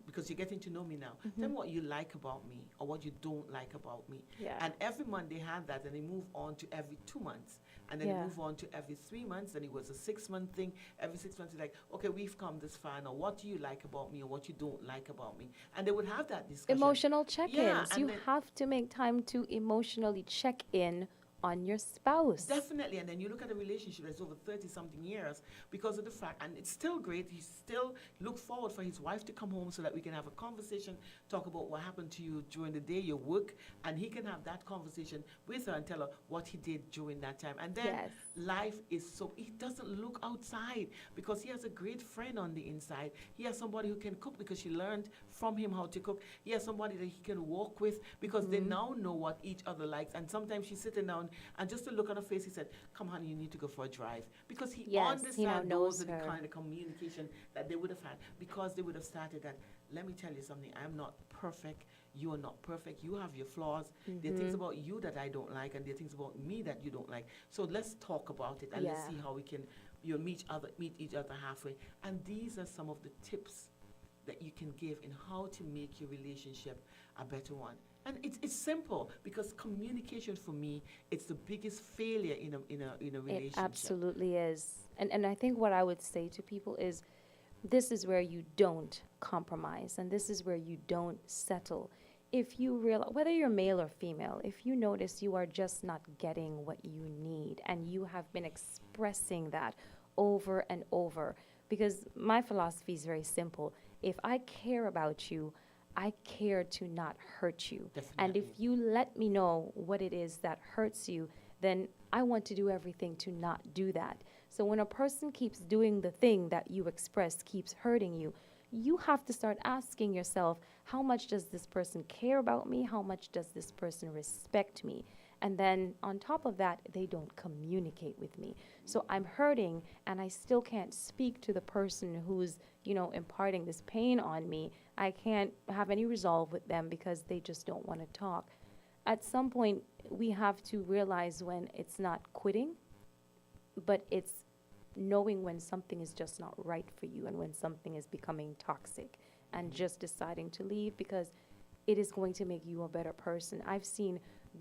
[SPEAKER 1] because you're getting to know me now, tell me what you like about me or what you don't like about me.
[SPEAKER 2] Yeah.
[SPEAKER 1] And every month they had that, and they move on to every 2 months. And then they move on to every 3 months, and it was a 6-month thing. Every 6 months, like, okay, we've come this far now. What do you like about me or what you don't like about me? And they would have that discussion.
[SPEAKER 2] Emotional check-ins. You have to make time to emotionally check in on your spouse.
[SPEAKER 1] Definitely. And then you look at a relationship that's over 30-something years because of the fact, and it's still great, he still look forward for his wife to come home so that we can have a conversation, talk about what happened to you during the day, your work, and he can have that conversation with her and tell her what he did during that time. And then life is so, he doesn't look outside because he has a great friend on the inside. He has somebody who can cook because she learned from him how to cook. He has somebody that he can walk with because they now know what each other likes. And sometimes she's sitting down, and just to look at her face, he said, come honey, you need to go for a drive. Because he understands those are the kind of communication that they would have had, because they would have started that, let me tell you something, I'm not perfect, you are not perfect, you have your flaws, there are things about you that I don't like, and there are things about me that you don't like. So let's talk about it, and let's see how we can meet each other halfway. And these are some of the tips that you can give in how to make your relationship a better one. And it's simple, because communication for me, it's the biggest failure in a relationship.
[SPEAKER 2] It absolutely is. And I think what I would say to people is, this is where you don't compromise, and this is where you don't settle. If you realize, whether you're male or female, if you notice you are just not getting what you need, and you have been expressing that over and over, because my philosophy is very simple. If I care about you, I care to not hurt you.
[SPEAKER 1] Definitely.
[SPEAKER 2] And if you let me know what it is that hurts you, then I want to do everything to not do that. So when a person keeps doing the thing that you express keeps hurting you, you have to start asking yourself, how much does this person care about me? How much does this person respect me? And then on top of that, they don't communicate with me. So I'm hurting, and I still can't speak to the person who's, imparting this pain on me. I can't have any resolve with them because they just don't want to talk. At some point, we have to realize when it's not quitting, but it's knowing when something is just not right for you and when something is becoming toxic and just deciding to leave because it is going to make you a better person. I've seen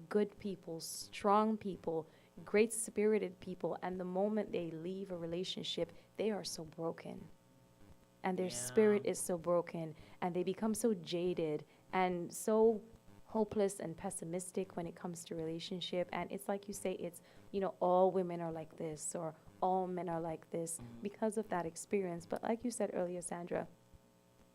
[SPEAKER 2] good people, strong people, great spirited people, and the moment they leave a relationship, they are so broken. And their spirit is so broken, and they become so jaded and so hopeless and pessimistic when it comes to relationship. And it's like you say, it's, all women are like this or all men are like this because of that experience. But like you said earlier, Sandra,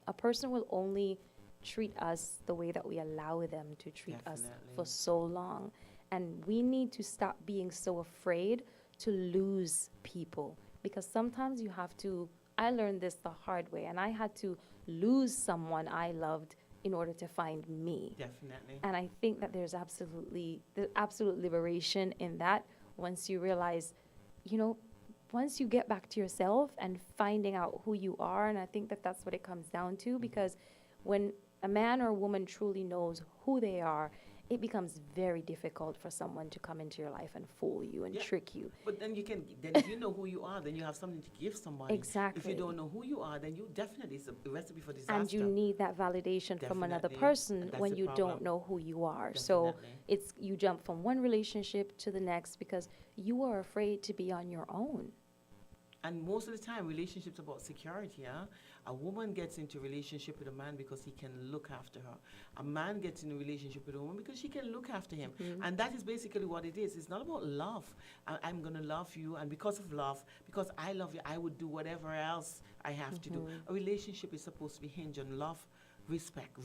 [SPEAKER 2] a person will only treat us the way that we allow them to treat us for so long. And we need to stop being so afraid to lose people, because sometimes you have to, I learned this the hard way, and I had to lose someone I loved in order to find me.
[SPEAKER 1] Definitely.
[SPEAKER 2] And I think that there's absolute liberation in that once you realize, once you get back to yourself and finding out who you are. And I think that that's what it comes down to, because when a man or a woman truly knows who they are, it becomes very difficult for someone to come into your life and fool you and trick you.
[SPEAKER 1] But then if you know who you are, then you have something to give somebody.
[SPEAKER 2] Exactly.
[SPEAKER 1] If you don't know who you are, then it's a recipe for disaster.
[SPEAKER 2] And you need that validation from another person when you don't know who you are. So you jump from one relationship to the next because you are afraid to be on your own.
[SPEAKER 1] And most of the time, relationships about security. A woman gets into a relationship with a man because he can look after her. A man gets in a relationship with a woman because she can look after him. And that is basically what it is. It's not about love. I'm going to love you, and because of love, because I love you, I would do whatever else I have to do. A relationship is supposed to be hinged on love, respect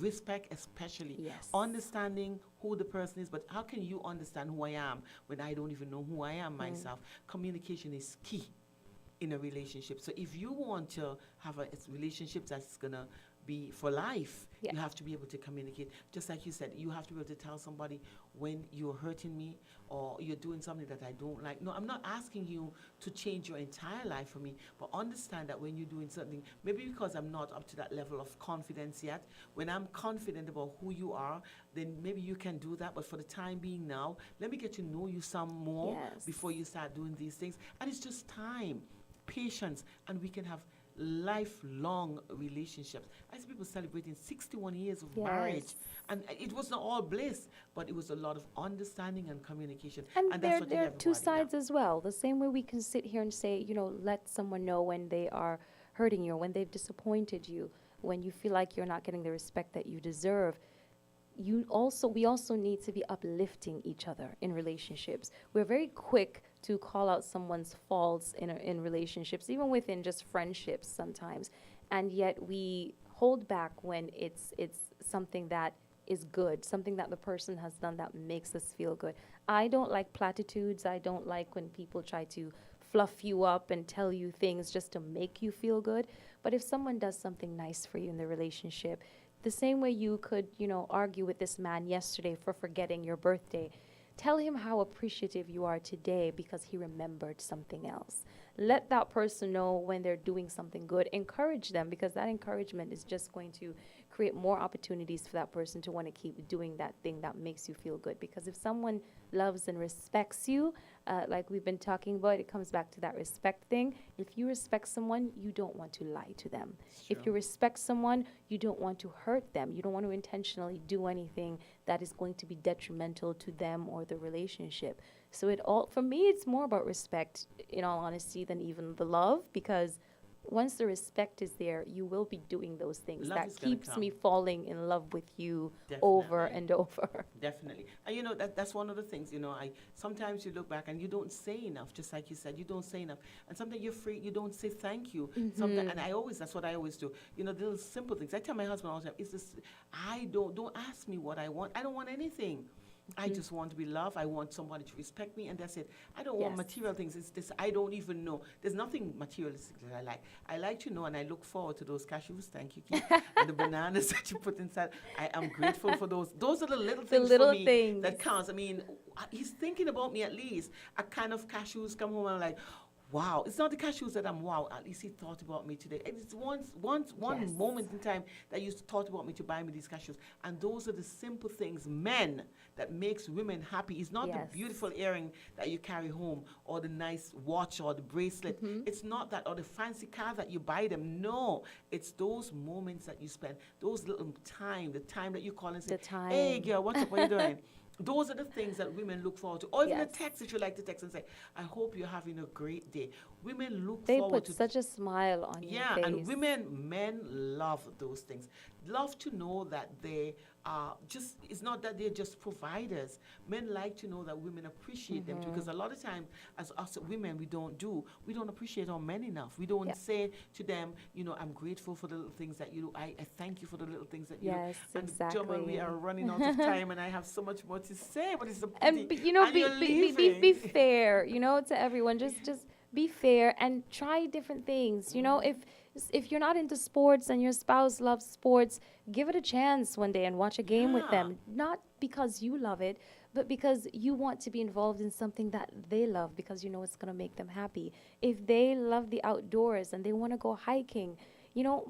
[SPEAKER 1] especially.
[SPEAKER 2] Yes.
[SPEAKER 1] Understanding who the person is, but how can you understand who I am when I don't even know who I am myself? Communication is key in a relationship. So if you want to have a relationship that's gonna be for life, you have to be able to communicate. Just like you said, you have to be able to tell somebody when you're hurting me or you're doing something that I don't like. No, I'm not asking you to change your entire life for me, but understand that when you're doing something, maybe because I'm not up to that level of confidence yet, when I'm confident about who you are, then maybe you can do that. But for the time being now, let me get to know you some more before you start doing these things. And it's just time, patience, and we can have lifelong relationships. I see people celebrating 61 years of marriage, and it wasn't all bliss, but it was a lot of understanding and communication.
[SPEAKER 2] And there are two sides as well. The same way we can sit here and say, let someone know when they are hurting you, or when they've disappointed you, when you feel like you're not getting the respect that you deserve. We also need to be uplifting each other in relationships. We're very quick to call out someone's faults in relationships, even within just friendships sometimes, and yet we hold back when it's something that is good, something that the person has done that makes us feel good. I don't like platitudes. I don't like when people try to fluff you up and tell you things just to make you feel good. But if someone does something nice for you in the relationship, the same way you could, argue with this man yesterday for forgetting your birthday, tell him how appreciative you are today because he remembered something else. Let that person know when they're doing something good. Encourage them, because that encouragement is just going to create more opportunities for that person to want to keep doing that thing that makes you feel good. Because if someone loves and respects you, like we've been talking about, it comes back to that respect thing. If you respect someone, you don't want to lie to them. If you respect someone, you don't want to hurt them. You don't want to intentionally do anything that is going to be detrimental to them or the relationship. So for me, it's more about respect, in all honesty, than even the love, because once the respect is there, you will be doing those things. That keeps me falling in love with you over and over.
[SPEAKER 1] Definitely. And that's one of the things, sometimes you look back and you don't say enough, just like you said, you don't say enough. And sometimes you're free, you don't say thank you. Sometimes, and that's what I always do. The little simple things. I tell my husband all the time, it's this, don't ask me what I want. I don't want anything. I just want to be loved. I want somebody to respect me, and that's it. I don't want material things. It's this, I don't even know. There's nothing materialistic that I like. I like to know, and I look forward to those cashews. Thank you, Keith. And the bananas that you put inside. I am grateful for those. Those are the little things for me that counts. I mean, he's thinking about me at least. A can of cashews come home, and I'm like, wow. It's not the cashews that I'm wow. At least he thought about me today. And it's one
[SPEAKER 2] Yes.
[SPEAKER 1] moment in time that you thought about me to buy me these cashews. And those are the simple things, men, that makes women happy. It's not
[SPEAKER 2] Yes.
[SPEAKER 1] the beautiful earring that you carry home or the nice watch or the bracelet. It's not that, or the fancy car that you buy them. No, it's those moments that you spend, those little time, the time that you call and say,
[SPEAKER 2] The time.
[SPEAKER 1] hey, girl, what's up? What are you doing? Those are the things that women look forward to. Or even a
[SPEAKER 2] Yes.
[SPEAKER 1] text, if you like to text and say, I hope you're having a great day. Women look
[SPEAKER 2] They
[SPEAKER 1] forward
[SPEAKER 2] put
[SPEAKER 1] to
[SPEAKER 2] such a smile on your
[SPEAKER 1] yeah,
[SPEAKER 2] face.
[SPEAKER 1] and men love those things. Love to know that they are just, it's not that they're just providers. Men like to know that women appreciate them too, because a lot of times, as us women, we don't appreciate our men enough. We don't
[SPEAKER 2] Yeah.
[SPEAKER 1] say to them, I'm grateful for the little things that you do. I thank you for the little things that you
[SPEAKER 2] Yes,
[SPEAKER 1] do. And Jamal, we
[SPEAKER 2] exactly.
[SPEAKER 1] are running out of time, and I have so much more to say, but it's a pity.
[SPEAKER 2] And
[SPEAKER 1] And you're
[SPEAKER 2] be
[SPEAKER 1] leaving.
[SPEAKER 2] fair, to everyone. Just be fair and try different things. If you're not into sports and your spouse loves sports, give it a chance one day and watch a game with
[SPEAKER 1] Yeah.
[SPEAKER 2] them. Not because you love it, but because you want to be involved in something that they love, because you know it's going to make them happy. If they love the outdoors and they want to go hiking,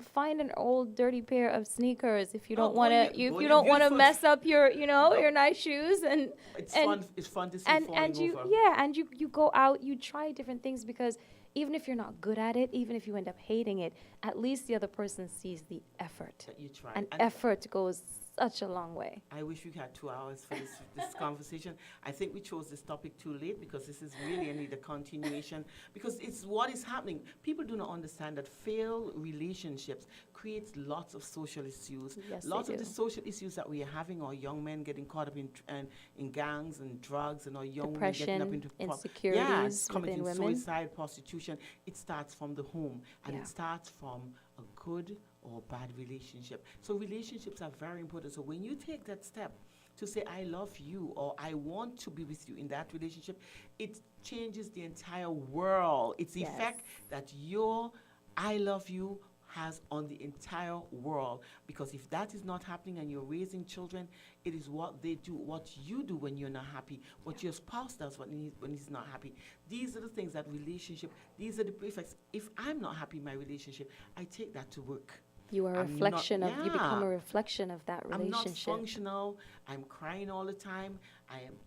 [SPEAKER 2] find an old dirty pair of sneakers if you don't
[SPEAKER 1] go
[SPEAKER 2] want
[SPEAKER 1] in
[SPEAKER 2] to
[SPEAKER 1] your-
[SPEAKER 2] if
[SPEAKER 1] go
[SPEAKER 2] you
[SPEAKER 1] in your
[SPEAKER 2] don't want to
[SPEAKER 1] beautiful-
[SPEAKER 2] mess up your
[SPEAKER 1] No.
[SPEAKER 2] your nice shoes and
[SPEAKER 1] It's
[SPEAKER 2] and
[SPEAKER 1] fun. It's fun to see
[SPEAKER 2] and
[SPEAKER 1] falling
[SPEAKER 2] you
[SPEAKER 1] over.
[SPEAKER 2] and you go out, you try different things, because even if you're not good at it, even if you end up hating it, at least the other person sees the effort,
[SPEAKER 1] That you try.
[SPEAKER 2] and
[SPEAKER 1] And
[SPEAKER 2] effort goes such a long way.
[SPEAKER 1] I wish we had 2 hours for this conversation. I think we chose this topic too late, because this is really a continuation, because it's what is happening. People do not understand that failed relationships creates lots of social issues.
[SPEAKER 2] Yes,
[SPEAKER 1] Lots
[SPEAKER 2] they
[SPEAKER 1] of the
[SPEAKER 2] do.
[SPEAKER 1] social issues that we are having, our young men getting caught up in gangs and drugs, and our young women getting up
[SPEAKER 2] Depression,
[SPEAKER 1] into
[SPEAKER 2] insecurities
[SPEAKER 1] committing
[SPEAKER 2] within women.
[SPEAKER 1] suicide, prostitution. It starts from the home, and
[SPEAKER 2] Yeah.
[SPEAKER 1] it starts from a good or bad relationship. So relationships are very important. So when you take that step to say, I love you, or I want to be with you in that relationship, it changes the entire world. It's the
[SPEAKER 2] Yes.
[SPEAKER 1] effect that your I love you has on the entire world. Because if that is not happening and you're raising children, it is what they do, what you do when you're not happy, what your spouse does when he's not happy. These are the things that these are the effects. If I'm not happy in my relationship, I take that to work.
[SPEAKER 2] You are a
[SPEAKER 1] I'm not-
[SPEAKER 2] reflection of you become a
[SPEAKER 1] yeah.
[SPEAKER 2] reflection of that
[SPEAKER 1] I'm not
[SPEAKER 2] relationship.
[SPEAKER 1] functional. I'm crying all the time.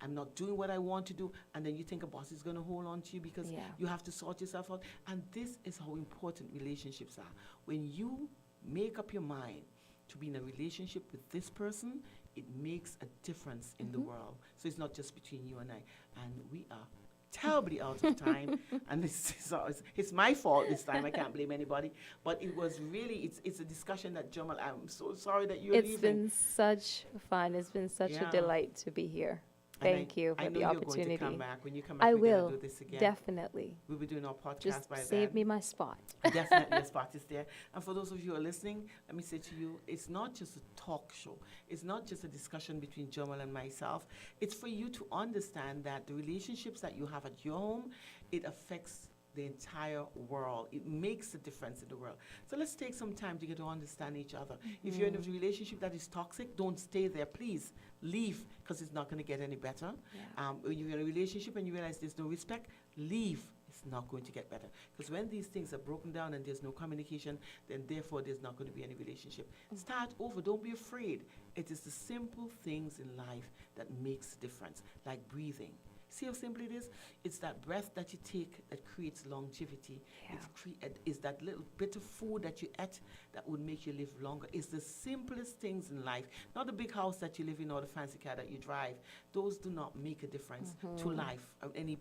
[SPEAKER 1] I'm not doing what I want to do. And then you think a boss is going to hold on to you because
[SPEAKER 2] Yeah.
[SPEAKER 1] you have to sort yourself out. And this is how important relationships are. When you make up your mind to be in a relationship with this person, it makes a difference in the world. So it's not just between you and I. And we are terribly out of time, and it's my fault this time. I can't blame anybody, but it was really it's a discussion that Jamal, I'm so sorry that you're
[SPEAKER 2] It's
[SPEAKER 1] leaving.
[SPEAKER 2] been such fun. It's been such
[SPEAKER 1] Yeah.
[SPEAKER 2] a delight to be here.
[SPEAKER 1] And
[SPEAKER 2] Thank you
[SPEAKER 1] I
[SPEAKER 2] for
[SPEAKER 1] know
[SPEAKER 2] the
[SPEAKER 1] you're
[SPEAKER 2] opportunity.
[SPEAKER 1] going to come back. When you come back,
[SPEAKER 2] I
[SPEAKER 1] we're going
[SPEAKER 2] will
[SPEAKER 1] to do this again.
[SPEAKER 2] definitely.
[SPEAKER 1] We'll be doing our podcast
[SPEAKER 2] Just
[SPEAKER 1] by
[SPEAKER 2] save
[SPEAKER 1] then.
[SPEAKER 2] me my spot.
[SPEAKER 1] Definitely, your spot is there. And for those of you who are listening, let me say to you, it's not just a talk show. It's not just a discussion between Jamal and myself. It's for you to understand that the relationships that you have at your home, it affects the entire world. It makes a difference in the world. So let's take some time to get to understand each other. If you're in a relationship that is toxic, don't stay there. Please leave, because it's not going to get any better.
[SPEAKER 2] Yeah.
[SPEAKER 1] When you're in a relationship and you realize there's no respect, leave. It's not going to get better. Because when these things are broken down and there's no communication, then therefore there's not going to be any relationship. Start over. Don't be afraid. It is the simple things in life that makes a difference, like breathing. See how simple it is? It's that breath that you take that creates longevity.
[SPEAKER 2] Yeah.
[SPEAKER 1] It's that little bit of food that you ate that would make you live longer. It's the simplest things in life. Not the big house that you live in or the fancy car that you drive. Those do not make a difference to life, or any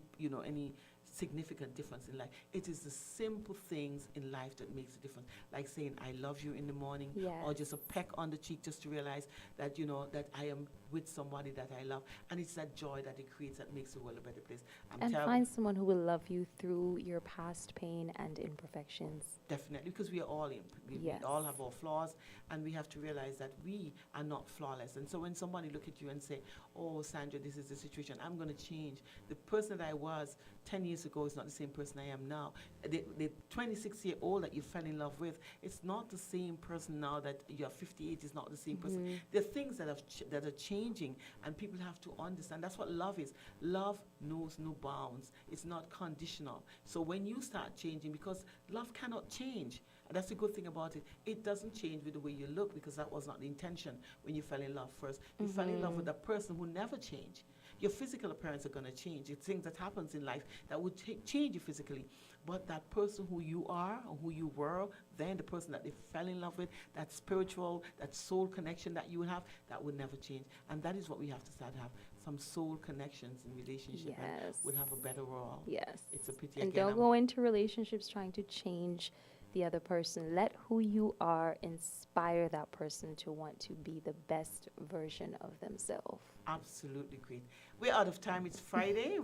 [SPEAKER 1] significant difference in life. It is the simple things in life that makes a difference. Like saying I love you in the morning, or just a peck on the cheek just to realize that that I am with somebody that I love. And it's that joy that it creates that makes the world a better place.
[SPEAKER 2] And find someone who will love you through your past pain and imperfections.
[SPEAKER 1] Definitely, because we are all we all have our flaws, and we have to realize that we are not flawless. And so when somebody look at you and say, oh, Sandra, this is the situation, I'm going to change. The person that I was 10 years ago is not the same person I am now. The 26-year-old that you fell in love with, it's not the same person now that you're 58, is not the same person. There are things that are changed changing, and people have to understand that's what love is. Love knows no bounds. It's not conditional. So when you start changing, because love cannot change, and that's the good thing about it. It doesn't change with the way you look, because that was not the intention when you fell in love first. You fell in love with a person who never changed. Your physical appearance are going to change. It's things that happens in life that would change you physically. But that person who you are or who you were, then the person that they fell in love with, that spiritual, that soul connection that you would have, that would never change. And that is what we have to start to have. Some soul connections in relationship.
[SPEAKER 2] Yes.
[SPEAKER 1] And we'll have a better world.
[SPEAKER 2] Yes.
[SPEAKER 1] It's a pity.
[SPEAKER 2] And
[SPEAKER 1] again,
[SPEAKER 2] don't go into relationships trying to change the other person. Let who you are inspire that person to want to be the best version of themselves.
[SPEAKER 1] Absolutely great. We're out of time. It's Friday.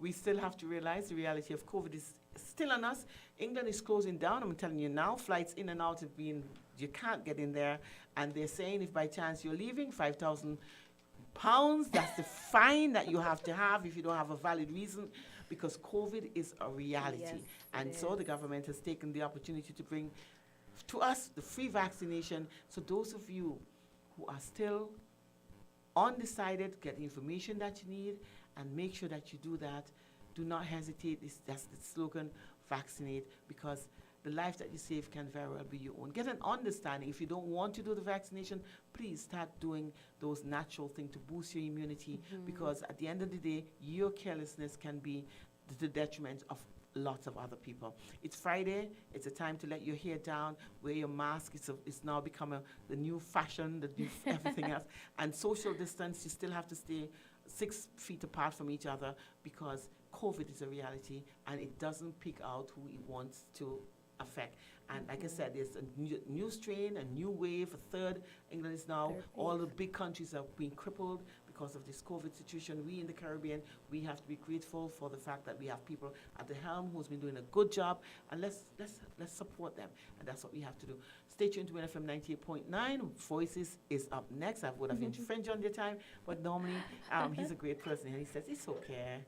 [SPEAKER 1] We still have to realize the reality of COVID is still on us. England is closing down. I'm telling you now, flights in and out have been, you can't get in there. And they're saying if by chance you're leaving, £5,000, that's the fine that you have to have if you don't have a valid reason, because COVID is a reality.
[SPEAKER 2] Yes,
[SPEAKER 1] and so the government has taken the opportunity to bring to us the free vaccination. So those of you who are still undecided, get the information that you need and make sure that you do that. Do not hesitate. That's the slogan, vaccinate, because the life that you save can very well be your own. Get an understanding. If you don't want to do the vaccination, please start doing those natural things to boost your immunity, because at the end of the day, your carelessness can be the detriment of lots of other people. It's Friday. It's a time to let your hair down, wear your mask. It's now become the new fashion, the new everything else. And social distance, you still have to stay 6 feet apart from each other, because COVID is a reality and it doesn't pick out who it wants to affect. And like I said, there's a new strain, a new wave, a third. England is now, all the big countries are being crippled because of this COVID situation. We in the Caribbean, we have to be grateful for the fact that we have people at the helm who's been doing a good job, and let's support them, and that's what we have to do. Stay tuned to WINN FM 98.9. Voices is up next. I would have infringed on your time, but normally he's a great person, and he says, it's okay.